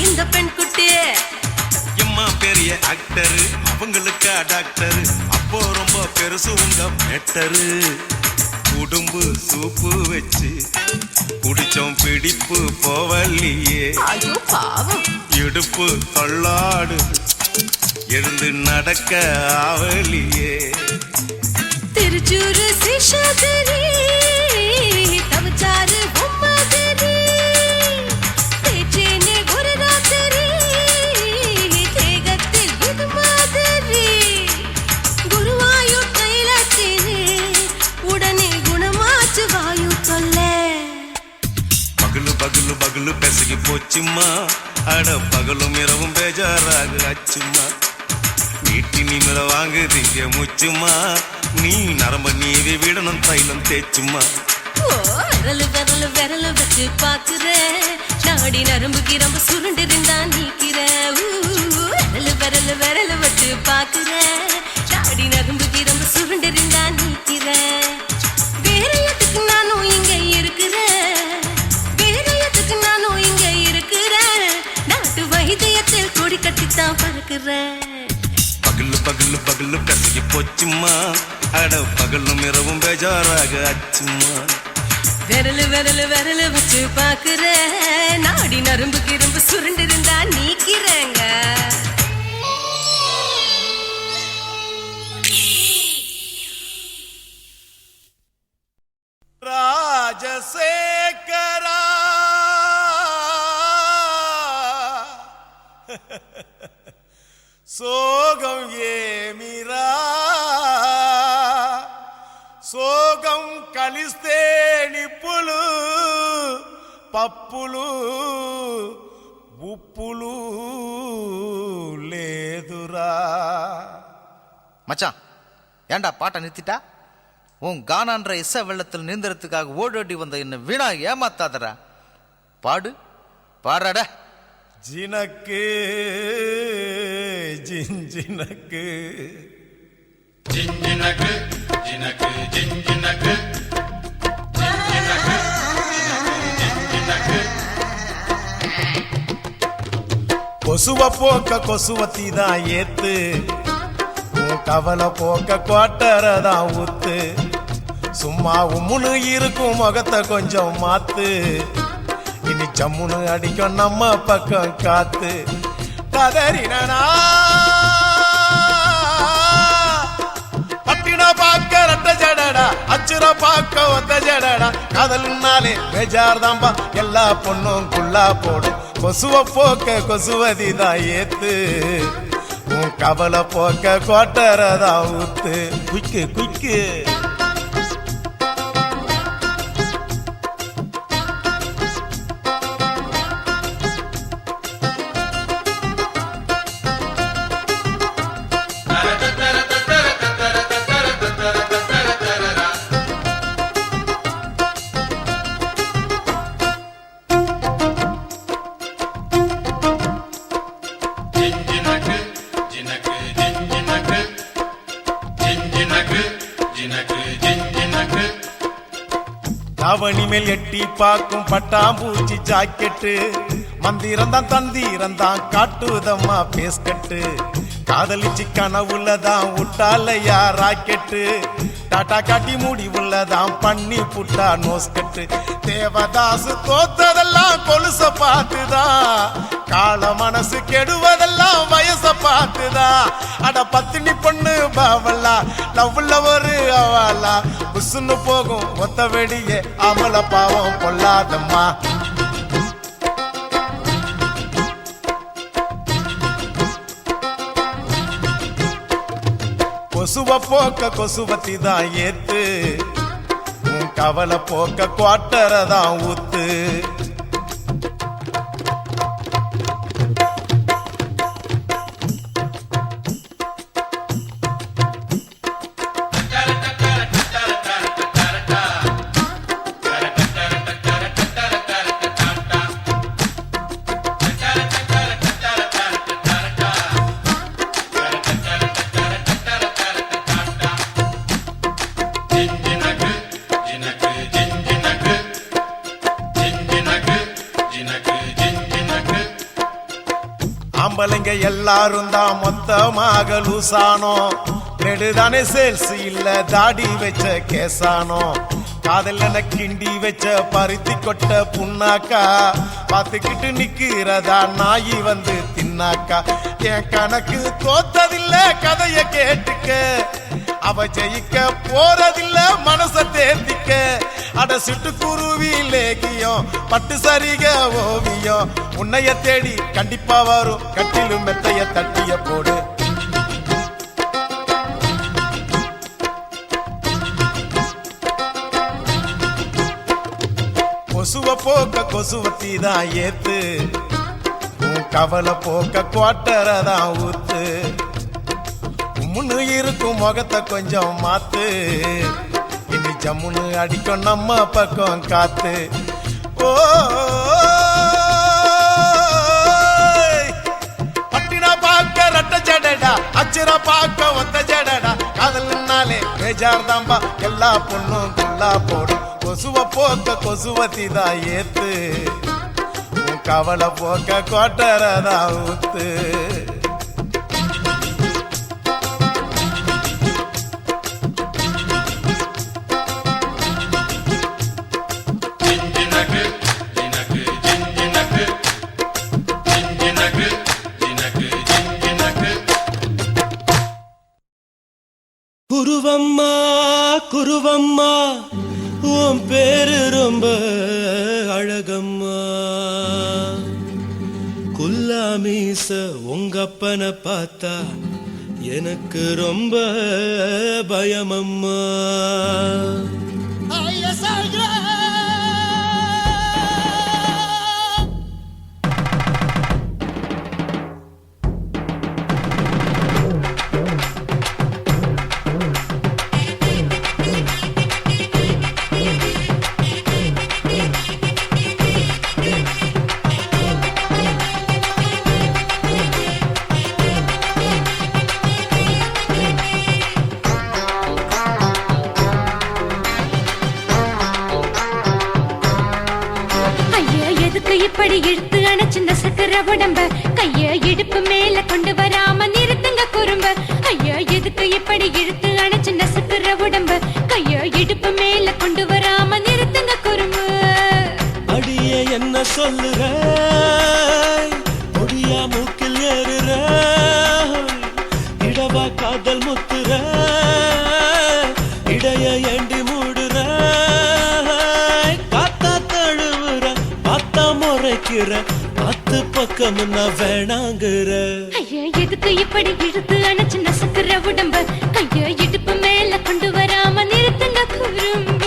இந்த பெண் குட்டி எம்மா பெரிய ஆக்டர் அவங்களுக்கா டாக்டர் அப்போ ரொம்ப பெருசு உங்க மேட்டரு உடம்பு சூப்பு வச்சு குடிச்சோம் பிடிப்பு போவல்லையே ஐயோ பாவம் இடுப்பு தள்ளாடு எழுந்து நடக்க ஆவலியே திருச்சூரு சிஷாதிரி தவச்சாரு பொம்மதிரி தேச்சேனே ஒரு ராத்திரி தேகத்தில் இது மாதிரி குருவாயூர் தைலத்திலே உடனே குணமாச்சு வாயு சொல்ல பகலு பெசகி போச்சுமா அட பகலும் இரவும் பேஜாராக ஆச்சுமா நீட்டி நிமிர வாங்குதிங்க முச்சுமா நீ நரம்ப நீவி விடணும் தைலம் தேச்சுமா விரல் வச்சு பாக்குறேன் நாடி நரம்பு கிரம்பு சுருண்டு இருந்தா நீக்கிறேன் விரல் வச்சு பாக்குறேன் நாடி நரம்பு கிரம்பு சுருண்டு இருந்தா நீக்கிறேன் வேற எதுக்கு நானும் இங்க இருக்கிறேன் வேற போச்சும்மா அட பகலும் இரவும் பேஜாராக அச்சும்மா விரலு விரலு விரலு வச்சு பாக்குற நாடி நரம்பு கிரும்பு சுருண்டு இருந்தா நீக்கிறேங்க ராஜசேகரா சோகம் ஏமிரா సోగం కలిస్తే నిప్పులు పప్పులు ఉప్పులు లేదురా மச்சான் ஏண்டா பாட்டை நிறுத்திட்டா உன் கானான்ற இசை வெள்ளத்தில் நீந்தறதுக்காக ஓடோடி வந்த என்ன வீணா ஏமாத்தாதரா பாடு பாடுறாட ஜினக்கு ஜிஞ்சினக்கு ஜிஞ்சினக்கு ஜினக்கு ஜிஞ்சினக்கு ஜிஞ்சினக்கு ஜிஞ்சினக்கு கொசுவ போக்க கொசுவத்தி தான் ஏத்து கவலை போக்க குவாட்டரதான் ஊத்து சும்மா உம்முன்னு இருக்கும் முகத்தை கொஞ்சம் மாத்து இனி ஜம்முன்னு அடிக்கும் நம்ம பக்கம் காத்து கதறினா பட்டின பாக்க ரெட்ட ஜடடா அச்சுர பாக்க ஒத்த ஜடடா காதல்னாலே பேஜார் தாம்பா எல்லா பொண்ணும் குள்ளா போடும் கொசுவ போக்க கொசுவதி தான் ஏத்து உன் கவலை போக்க கோட்டரதா ஊத்து குய்க்கு குய்க்கு அவனி மேல் எட்டி பாக்கும் பட்டாம்பூச்சி ஜாக்கெட்டு மந்திரந்தான் தந்திரந்தான் காட்டுதம்மா பேஸ்கட்டு காதலிச்சு கனவுலதான் விட்டாலையா ராக்கெட்டு டாட்டா காட்டி மூடி உள்ளதான் பண்ணி புட்டா நோஸ்கட்டு தேவதாசு தோத்ததெல்லாம் கொலுச பார்த்துதான் கால மனசு கெடுவதெல்லாம் வயச பார்த்துதான் அட பத்தினி பொண்ணு பாவல்லா லவ்ல ஒரு அவலா புசுன்னு போகும் ஒத்த வெடியே அமல பாவம் கொள்ளாதம்மா கொசுவ போக்க கொசுவத்தி தான் ஏத்து உன் கவலை போக்க குவாட்டரதான் ஊத்து ஆம்பளைங்க எல்லாரும் தான் மொத்தமாக லூசானோ நெடுதானே சேல்ஸ் இல்ல தாடி வச்ச கேசானோ காதல் என கிண்டி வச்ச பருத்தி கொட்ட புண்ணாக்கா பார்த்துக்கிட்டு நிக்கிறதா நாயி வந்து தின்னாக்கா என் கணக்கு தோத்ததில்ல கதைய கேட்டுக்க அவ ஜெயிக்க போறதில்ல மனச தேர்த்திக்க அட சிட்டுக்குருவி லேகியம் பட்டு சரிக ஓவியம் உன்னைய தேடி கண்டிப்பா வரும் கட்டிலும் மெத்தைய தட்டிய போடு கொசுவ போக்க கொசுவத்தி தான் ஏத்து உன் கவலை போக்க குவாட்டரதான் ஊத்து முன்னு இருக்கும் முகத்தை கொஞ்சம் மாத்து இனி ஜம்முன்னு அடிக்கும் நம்ம பக்கம் காத்து ஓ பட்டினா பாக்க ரெட்ட ஜடடா அச்சுர பாக்க ஒத்த ஜடடா காதல்னாலே பேஜார் தாம்பா எல்லா பொண்ணும் குள்ளா போடும் கொசுவ போக்க கொசுவத்தி தான் ஏத்து உன் கவலை போக்க கோட்டரதான் ஊத்து குருவம்மா குருவம்மா உன் பேரு ரொம்ப அழகம்மா குல்லாமீச உங்கப்பனை பார்த்தா எனக்கு ரொம்ப பயமம்மா இப்படி இழுத்து அணைச்சிருந்த சக்கர உடம்ப கைய இடுப்பு மேல கொண்டு வராம நிறுத்துங்க குறும்ப ஐயா எதுக்கு இப்படி இழுத்து அணைச்சிருந்த சக்கர உடம்ப கைய இடுப்பு மேல கொண்டு வராம நிறுத்துங்க குறும்பு அடியே என்ன சொல்லுற முடியா மூக்கில் ஏறுற இடவா காதல் முத்துற இடைய ஏண்டி மூடுற காத்தா தழுவுற பார்த்தா முறைக்கிற பத்து பக்கம் நான் வேணாங்குற ஐயா எதுக்கு இப்படி இழுத்து அணைச்சு நசுக்குற உடம்ப கைய இடுப்பு மேல கொண்டு வராம நிறுத்துங்க குறும்ப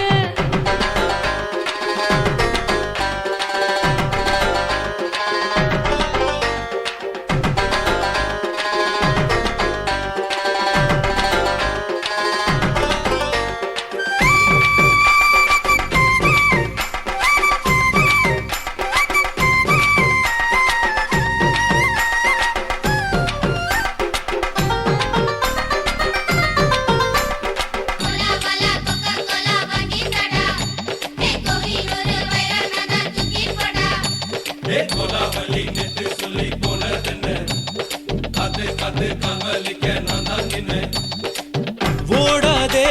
ஓடாதே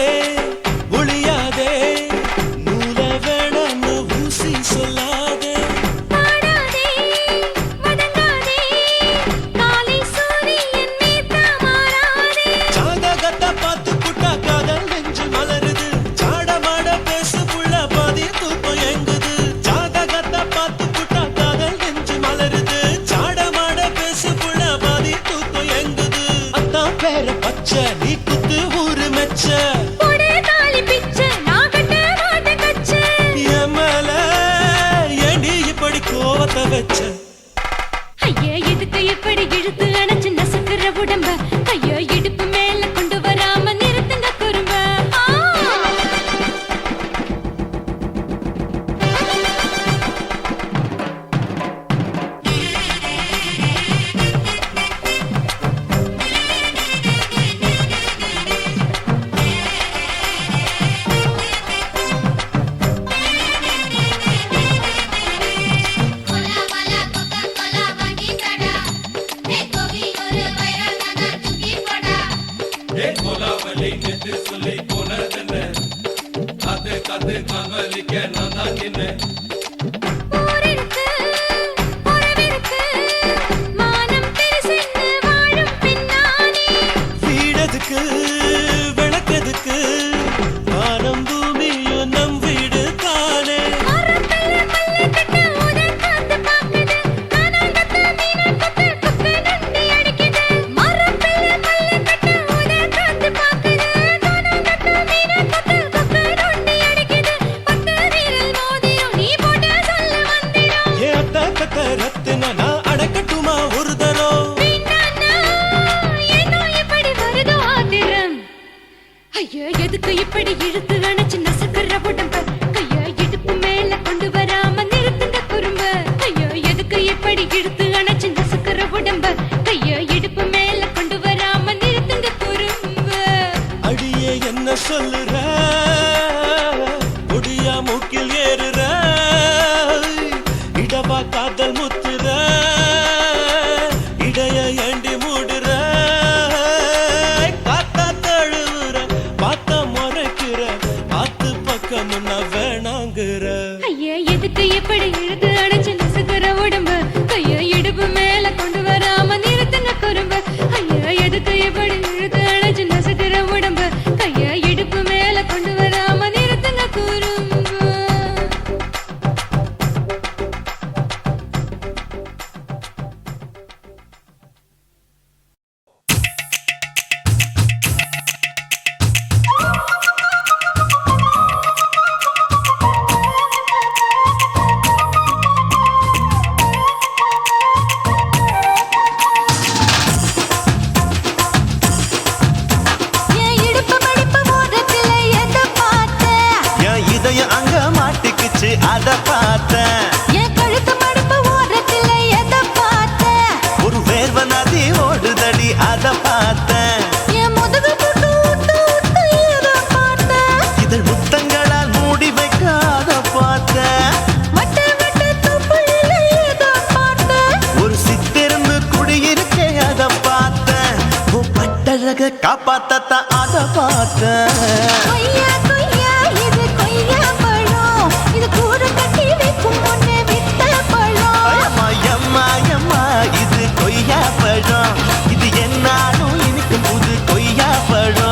ஒளியாதே நூல வேணான்னு ஊசி சொல்லாதே ஜாதகத்தை பார்த்து புட்டா காதல் நெஞ்சு மலருது சாடமாட பேசு புள்ள பாதி தூக்கம் எங்குது ஜாதகத்தை பார்த்து புட்டா காதல் நெஞ்சு மலருது சாடமாட பேசு புள்ள பாதி தூக்கம் எங்குது அத்தான் பேர பச்சை நீ குத்து ஊரு மெச்ச கோவத்தை வச்ச ஐயா எதுக்கு இப்படி இழுத்து அணைச்சு நசுக்குற உடம்ப கைய இடுப்பு மேல கொண்டு வராம நிறுத்துங்க குறும்ப வீடதுக்கு விளக்கதுக்கு வானம் பூமியும் நம் வீடு தானே ரத்தின நான் அடக்கட்டுமா ஒரு தரம் ஐயா எதுக்கு இப்படி இழுத்து அணைச்சு நசுக்குற உடம்ப கைய இடுப்பு மேல கொண்டு வராம நிறுத்துங்க குறும்ப ஐயா எதுக்கு இப்படி இழுத்து அணைச்சு நசுக்குற உடம்ப கைய இடுப்பு மேல கொண்டு வராம நிறுத்துங்க குறும்ப அடியே என்ன சொல்லுற முடியா மூக்கில் ஏறுற இடவா காதல் முத்துற இடைய ஏண்டி மூடுற காத்தா தழுவுற பார்த்தா முறைக்கிற பார்த்து பக்கம் நான் வேணாங்குற ஐயா எதுக்கு இப்படி இழுத்து அணைச்சு நசுக்குற உடம்ப கைய இடுப்பு மேல கொண்டு வராம நிறுத்துங்க குறும்ப ஐயா எதுக்கு இப்படி இழுத்து அணைச்சு நசுக்குற உடம்ப கைய அத பார்த்தேன். என் கழுத்து மடுப்பு ஓரத்துல எதை பார்த்தேன்? ஒரு வேர்வ நதி ஓடுதடி அத பார்த்தேன். என் முதுகு புட்டு விட்டு விட்டு எதை பார்த்தேன்? இதழ் முத்தங்களால் மூடி வைக்க அத பார்த்தேன். வட்ட வட்ட தொப்புளில எதை பார்த்தேன்? ஒரு சித்திருந்து குடியிருக்கே அத பார்த்தேன். உன் பட்டழக காப்பாத்தத்தான் அத பார்த்தேன். கொய்யா கொய்யா இது கொய்யா பழம், இது கூர கட்டி வைக்கும் முன்னே வித்த பழம். அம்மா எம்மா எம்மா இது கொய்யா பழம். இது என்னாலும் இனிக்கும் புது கொய்யா பழம்.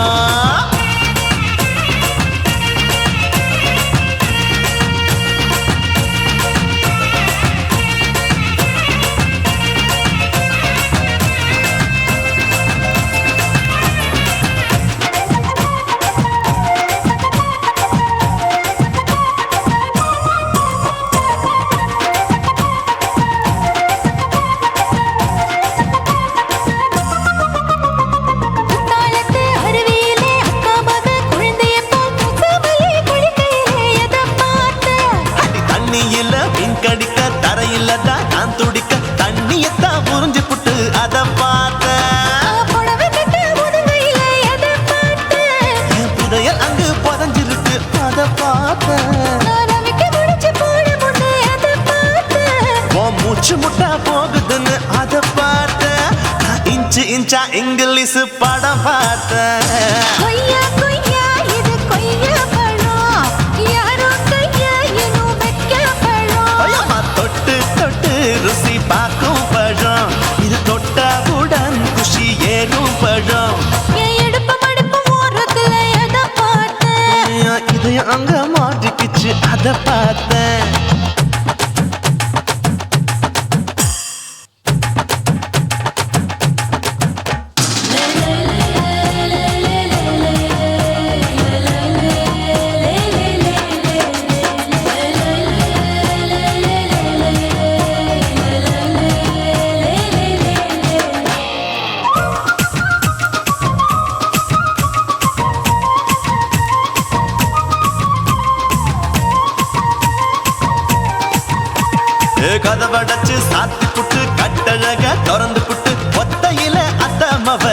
குத்தாலத்து அருவியிலே அக்கா மக குழந்தைய போல் முகமலே குளிக்கையிலே எதை பார்த்தேன்? அடி தண்ணியில மீன் கடிக்க தரையில தான் நான் துடிக்க தண்ணியத்தான் புரிஞ்சு புட்டு அத பார்த்தேன். புடவை கட்ட முதுகையிலே எதை பார்த்தேன்? என் புதையல் அங்கு புதஞ்சிருக்கு அத பார்த்தேன். நான் அவிக்க முடிச்சு போட முன்னே எதை பார்த்தேன்? உன் மூச்சு முட்டா போகுதுன்னு அத பார்த்தேன். நான் இன்ச்சு இன்ச்சா இங்கிலீஷ் படம் பார்த்தேன். கொய்யா கொய்யா இது கொய்யா பழம், யாரோ கையா இன்னும் வைக்க பழம். அம்மா தொட்டு தொட்டு ருசி பார்க்கும் பழம். இது தொட்டாவுடன் குஷி ஏறும் பழம். என் இடுப்பு மடுப்பு ஓரத்துல எதை பார்த்தேன்? என் இதயம் அங்க மாட்டிக்கிச்சு அத பார்த்தேன். கதவடைச்சு சாத்தி புட்டு கட்டழக திறந்து புட்டு ஒத்தையில அத்தமவ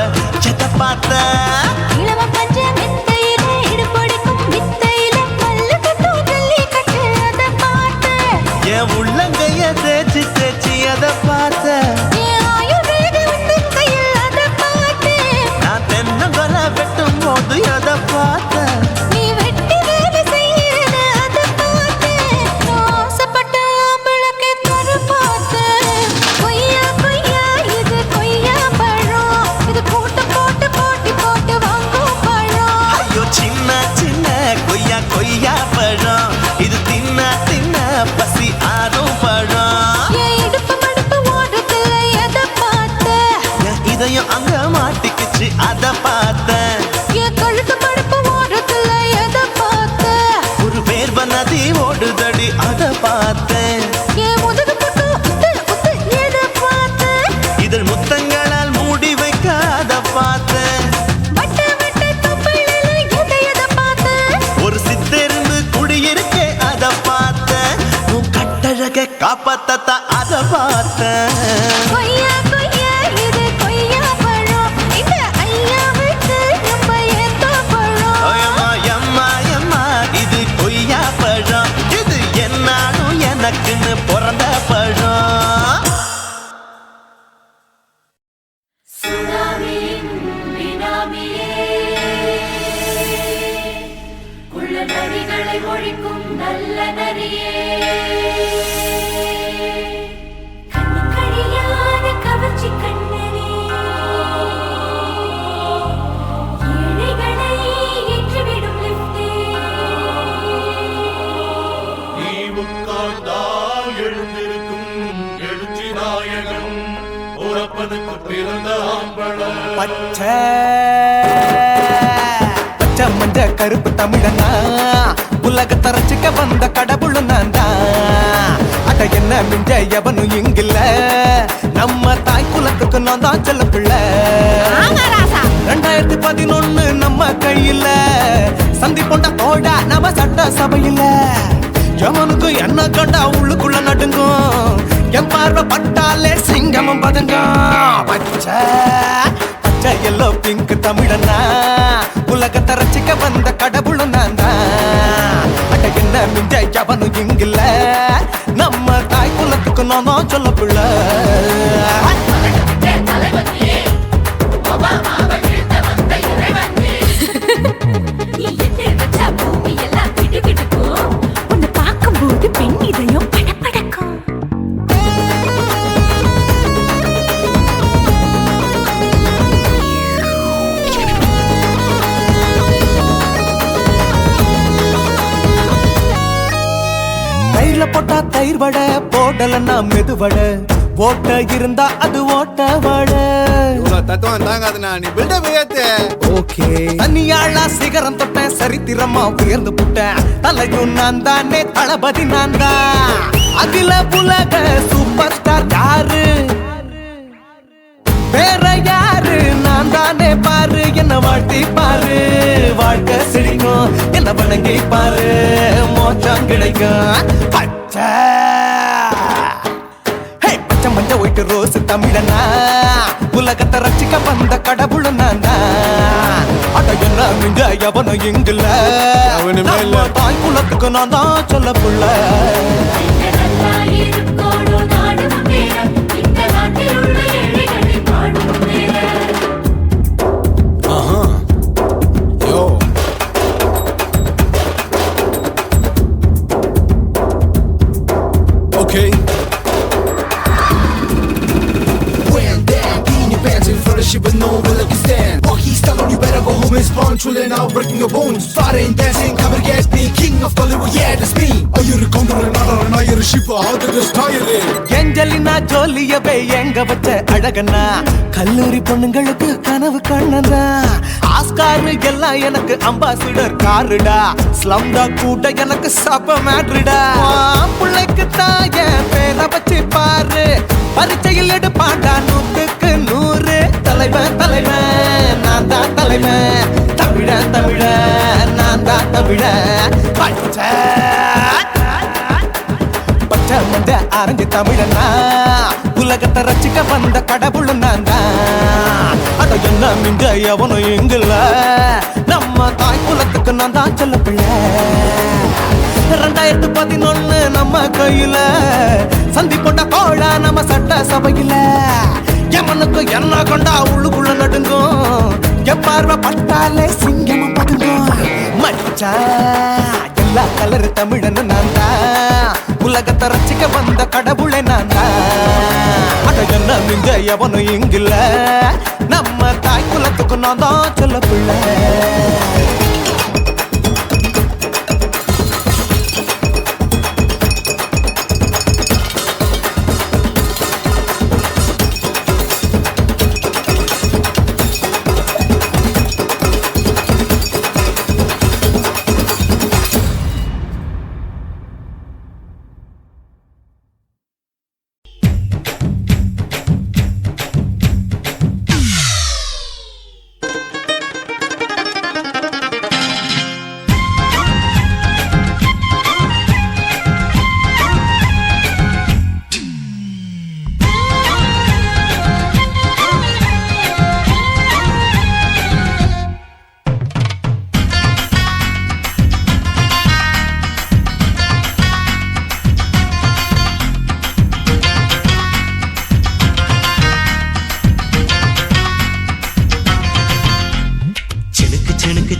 எதை பார்த்தேன். இளவ பஞ்ச மெத்தையிலே இடுப்பொடிக்கும் வித்தையிலே மல்லு கட்டும் ஜல்லி கட்டு அதை பார்த்தேன். என் உள்ளங்கைய தேய்ச்சி தேய்ச்சி எதை பார்த்தேன். என் ஆயுர்வேத உந்தன் கையில் அதை பார்த்தேன். நான் தென்னங்கொலை வெட்டும் போது எதை பார்த்தேன். நீ வெட்டி வேலை செய்யறது அதை பார்த்தேன். நான் ஆசைப்பட்ட ஆம்பளுக்கு தர பார்த்தேன். கொய்யா கொய்யா இது கொய்யா பழம், இது கூட்டு போட்டு போட்டி போட்டு வாங்கும் பழம். ஐயோ சின்ன சின்ன கொய்யா கொய்யா பழம். இது தின்ன தின்ன பசி ஆறும் பழம். என் இடுப்பு மடுப்பு ஓரத்துல எதை பார்த்தேன்? என் இதயம் அங்க மாட்டிக்கிச்சு அத பார்த்தேன். என் கழுத்து மடுப்பு ஓரத்துல எதை பார்த்தேன்? ஒரு வேர்வ நதி ஓடுதடி அத பார்த்தேன். என் முதுகு புட்டு உத்து உத்து எதை பார்த்தேன்? இதழ் முத்தங்களால் மூடி வைக்க அத பார்த்தேன். வட்ட வட்ட தொப்புளில எதை பார்த்தேன்? ஒரு சித்திருந்து குடியிருக்கே அத பார்த்தேன். உன் கட்டழக காப்பாத்தத்தான் அத பார்த்தேன். கொய்யா கொய்யா இது கொய்யா பழம், இந்த ஐயாவுக்கு ரொம்ப ஏத்த பழம். அம்மா எம்மா எம்மா இது கொய்யா பழம். இது என்னாலும் எனக்குன்னு பிறந்த பழம். சுனாமியின் வினாமியே, குள்ள நரிகளை ஒழிக்கும் நல்ல நரியே, கண்ணுக்கழியாத கவர்ச்சி கண்ணனே, ஏழைகளை ஏற்றிவிடும் லிப்டே. நீ உட்கார்ந்தால் எழுந்திருக்கும் எழுச்சி நாயகன் உறப்பதுக்கு பிறந்த ஆம்பளம். பச்சை பச்சை மஞ்ச கருப்பு தமிழனா உலகத்தை ரசிக்க வந்த கடவுளும் நான் தான். அட என்ன மிஞ்ச எவனும் இங்கில்ல, நம்ம தாய் குலத்துக்கு நான் தான் செல்ல பிள்ளை. 2011 நம்ம கையில சந்தி போண்ட தோட நம்ம சட்ட சபையில எவனுக்கு என்ன கண்டா உள்ளுக்குள்ள நடுங்கும் என் பார்வை பட்டாலே சிங்கமும் பதுங்கும் பச்சை பச்சை எல்லோ பிங்க் தமிழனா உலகத்தை ரசிக்க வந்த கடவுளும் நான் தான் அட என்ன மிஞ்ச எவனும் இங்கில்ல நம்ம தாய் குலத்துக்கு நான் தான் சொல்ல பிள்ளை உன்னை பார்க்கும்போது பெண் இதயம் படபடக்கும். தயிர்ல போட்டா தயிர் வடை போடலன்னா மெதுவடை ஓட்ட இருந்தா அது ஓட்ட வடை தத்துவம் தாங்காதுண்ணா நீ பில்டப் ஏத்து ஓகே தனியாளா சிகரம் தொட்டேன் சரித்திரமா உயர்ந்து புட்டேன் தலையும் நான் தானே தளபதி நான் தான் அகில உலக சூப்பர் ஸ்டார் யாரு வேற யாரு நான் தானே பாரு என்ன வாழ்த்தி பாரு வாழ்க்கை சிரிக்கும் என்ன வணங்கி பாரு மோச்சம் கிடைக்கும் பச்சை பச்சை மஞ்ச ஒயிட்டு ரோஸ் தமிழனா உலகத்தை ரசிக்க வந்த கடவுள் நான் தான் அட என்ன மிஞ்ச எவனும் இங்குல நம்ம தாய் குலத்துக்கு நான் தான் சொல்ல புள்ள Okay. When that in your pants in front of shit, but no one like you stand. Walk he's telling you better go home and spawn, chilling out, breaking your bones. Fighting, dancing, cover gas, being king of Hollywood, yeah, that's me. Are you the condor and not you're a ship, how did this tire it? Angelina ஜோலியவே எங்க வச்ச அழகனா கல்லூரி பொண்ணுங்களுக்கு கனவு கண்ணனா Oscar எல்லாம் எனக்கு ambassador காருடா ஸ்லம்டா கூட எனக்கு சப்ப மேட்ருடா பிள்ளைக்கு தாய பேரை வச்சு பாரு பரீட்சையில் எடுப்பாண்டா 100க்கு 100 தலைவன் தலைவன் நான் தான் தலைவன் தமிழன் தமிழன் நான் தான் தமிழன் பச்சை பச்சை மந்த ஆரஞ்சு தமிழனா உலகத்தை ரசிக்க வந்த கடவுள் நான் தான் அட என்ன மிஞ்ச எவனும் எங்குல நம்ம தாய் குலத்துக்கு நான் தான் சொல்ல பிள்ளை 2011 நம்ம கையில சந்தி போட்ட கோழா நம்ம சட்ட சபையில எமனுக்கு என்ன கொண்டா உள்ளுக்குள்ள நடுங்கும் எப்பார்வை பட்டாலே சிங்கமும் பதுங்கும் மச்சா எல்லா கலர் தமிழன்னு நான் தான் உலகத்தை ரசிக்க வந்த கடவுளை நான் தான் அட என்ன மிஞ்ச எவனும் இங்கில்ல நம்ம தாய் குலத்துக்கு நான் தான் சொல்ல பிள்ளை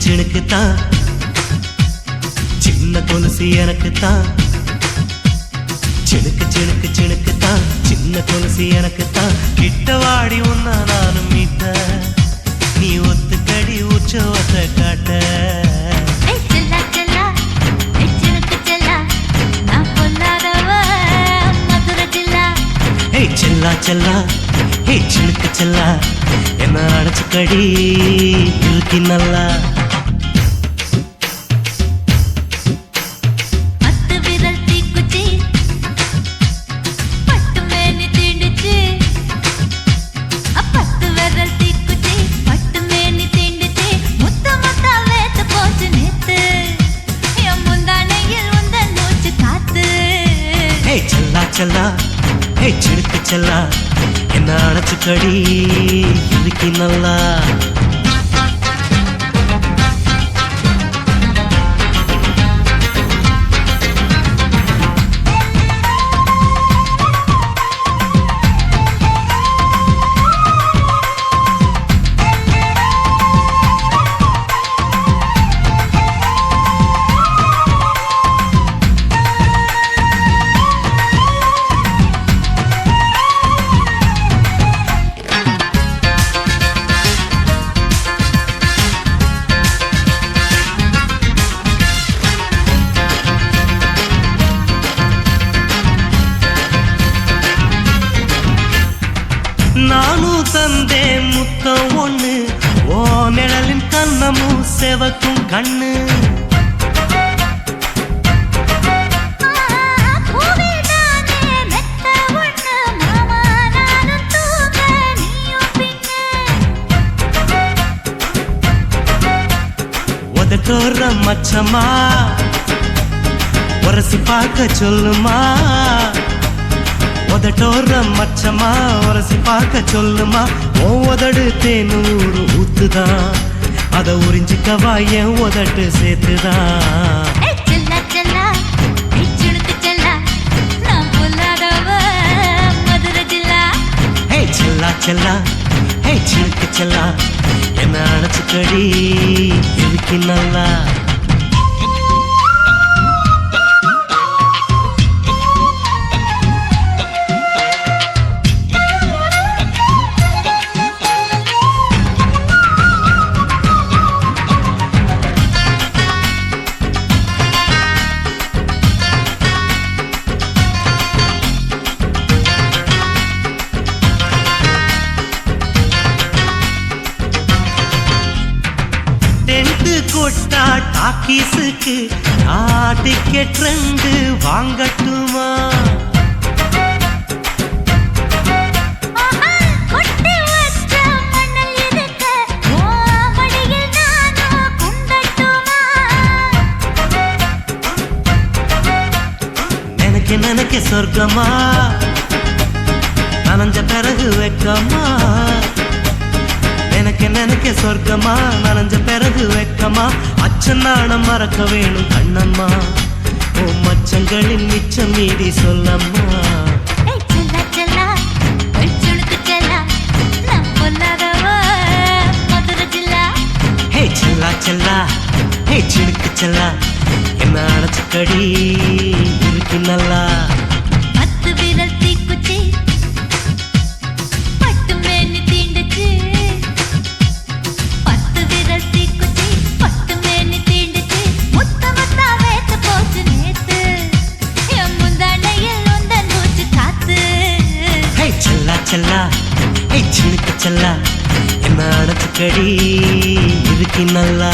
சினுக்கு தான் சின்ன கொலுசு எனக்கு தான் சினுக்கு தான் சின்ன கொலுசு எனக்கு தான் கிட்ட வாடி உன்னா நானும் மீட்ட நீ ஒத்துக்கடி உற்சவத்தை காட்ட செல்லா செல்லா ஹே சினுக்கு செல்லா என்ன அடைச்சுக்கடி இழுத்தி நல்லா முந்தானையில் உந்த நூச்சு செல்லா ஹே சிடுக்கு செல்லா என்ன அணைச்சுக்கடி இதுக்கு நல்லா நானும் தந்தேன் முத்தம் ஒண்ணு ஓ நிழலின் கண்ணமும் செவக்கும் கண்ணு உதட்டோர மச்சமா உரசி பார்க்க சொல்லுமா உதட்டோர மச்சமா உரசி பார்க்க சொல்லுமா ஓ உதடு தேனூறு ஊத்துதான் அத உறிஞ்சிக்கவா என் உதட்டு சேர்த்துதான் செல்லா செல்லா ஹே சிலுக்கு செல்லா என்ன அணைச்சுக்கடி இதுக்கு நல்லா கொட்டா டாக்கீஸுக்கு டிக்கெட் 2 வாங்கட்டுமா நினைக்க சொர்க்கமா நனைஞ்ச பிறகு வெக்கமா நினைக்க சொர்க்கமா நனைஞ்ச பிறகு வெக்கமா அச்சநாணம் மறக்க வேணும் கண்ணம்மா ஓ மச்சங்களின் மிச்சம் மீதி சொல்லம்மா ஹே செல்லா செல்லா ஹே சிடுக்கு செல்லா என்ன அணைச்சுக்கடி இருக்கு நல்லா செல்லா ஹே சிலுக்கு செல்லா என்ன அணைச்சுக்கடி இதுக்கு நல்லா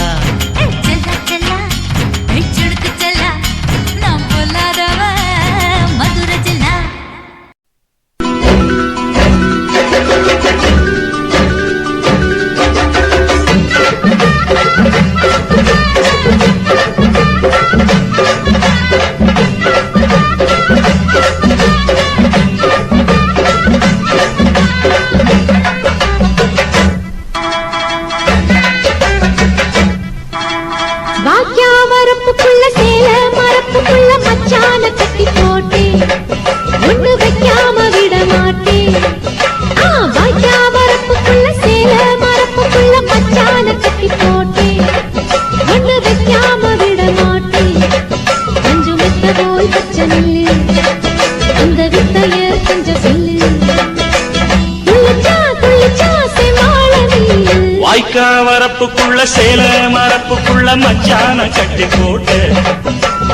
வாய்க்கா வரப்புக்குள்ள சேல மரப்புக்குள்ள மச்சான கட்டி போட்டு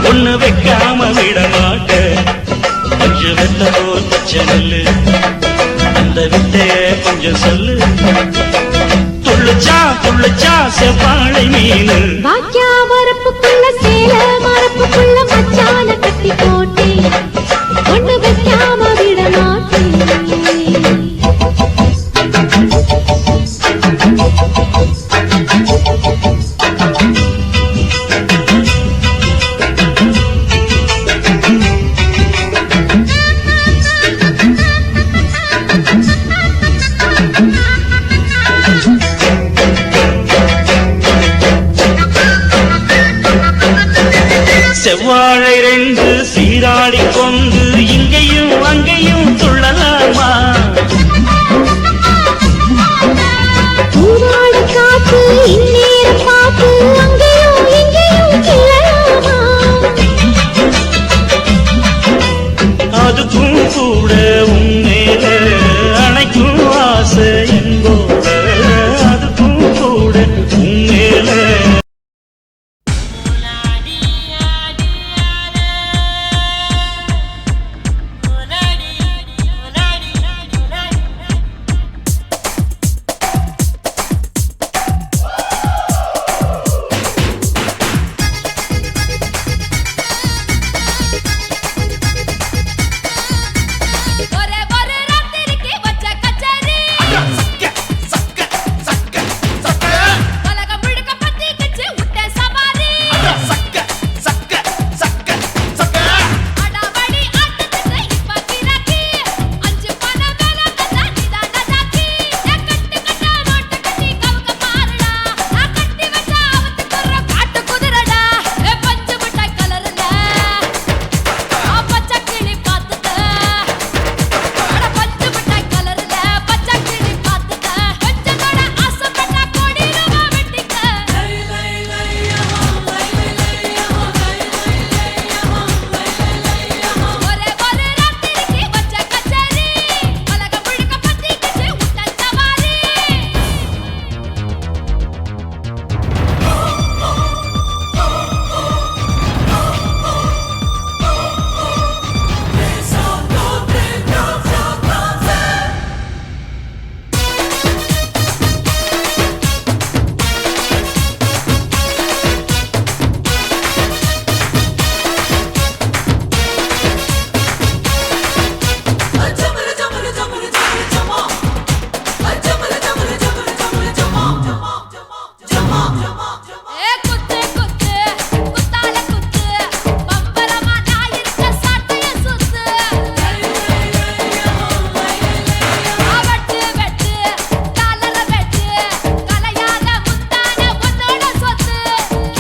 ஒண்ணு வைக்காம விட மாட்டு கொஞ்சம் வெத்த போல் பச்சை நெல்லு அந்த வித்தைய கொஞ்சம் சொல்லு துள்ளுச்சா செவ்வாழை மீனு வாய்க்கா வரப்புக்குள்ள சேல மரப்புக்குள்ள மச்சான கட்டி போட்டு ஒண்ணு வைக்காம விட மாட்டேன் செவ்வாழை ரெண்டு சீராடி கொண்டு இங்கேயும் அங்கேயும் துள்ளலாமா ஊராடு காத்து இந்நேரம் பார்த்து அங்கேயும் இங்கேயும் கிளலாமா அதுக்கும் கூட உன்னேல அணைக்கும் ஆசை என்போட அதுக்கும் கூட உன்னேல ஒரே ஒரே ராத்திரிக்கு வச்ச கச்சேரி உலகம் முழுக்க பத்திக்கிச்சு விட்ட சவாரி அடாவடி ஆட்டத்துக்கு இப்ப கிராக்கி அஞ்சு பண வேலை கத்தா நீதான் நஜாக்கி கட்டு கட்டா நோட்டு கட்டி கவுக்க பாருடா நான் கட்டி வச்ச அவத்துக்குற காட்டு குதிரடா பஞ்சு மிட்டாய் கலர்ல பச்சை கிளி பார்த்துக்க அட பஞ்சு மிட்டாய் கலர்ல பச்சை கிளி பார்த்துக்க கொஞ்சத்தோட ஆசைப்பட்ட கோடி ரூபா வெட்டிக்க ஒரே ஒரே ராத்திரிக்கு வச்ச கச்சேரி உலகம் முழுக்க பத்திக்கிச்சு விட்ட சவாரி குத்து குத்து குத்தால குத்து பம்பரமா நான் இருக்க சாட்டைய சுத்து வெட்டு வெட்டு டாலர வெட்டு கலையாத முத்தான பொண்ணோட சொத்து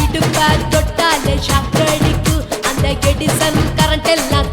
இடுப்ப தொட்டாலே ஷாக் அடிக்கும் அந்த எடிசன் கரண்ட் எல்லாம்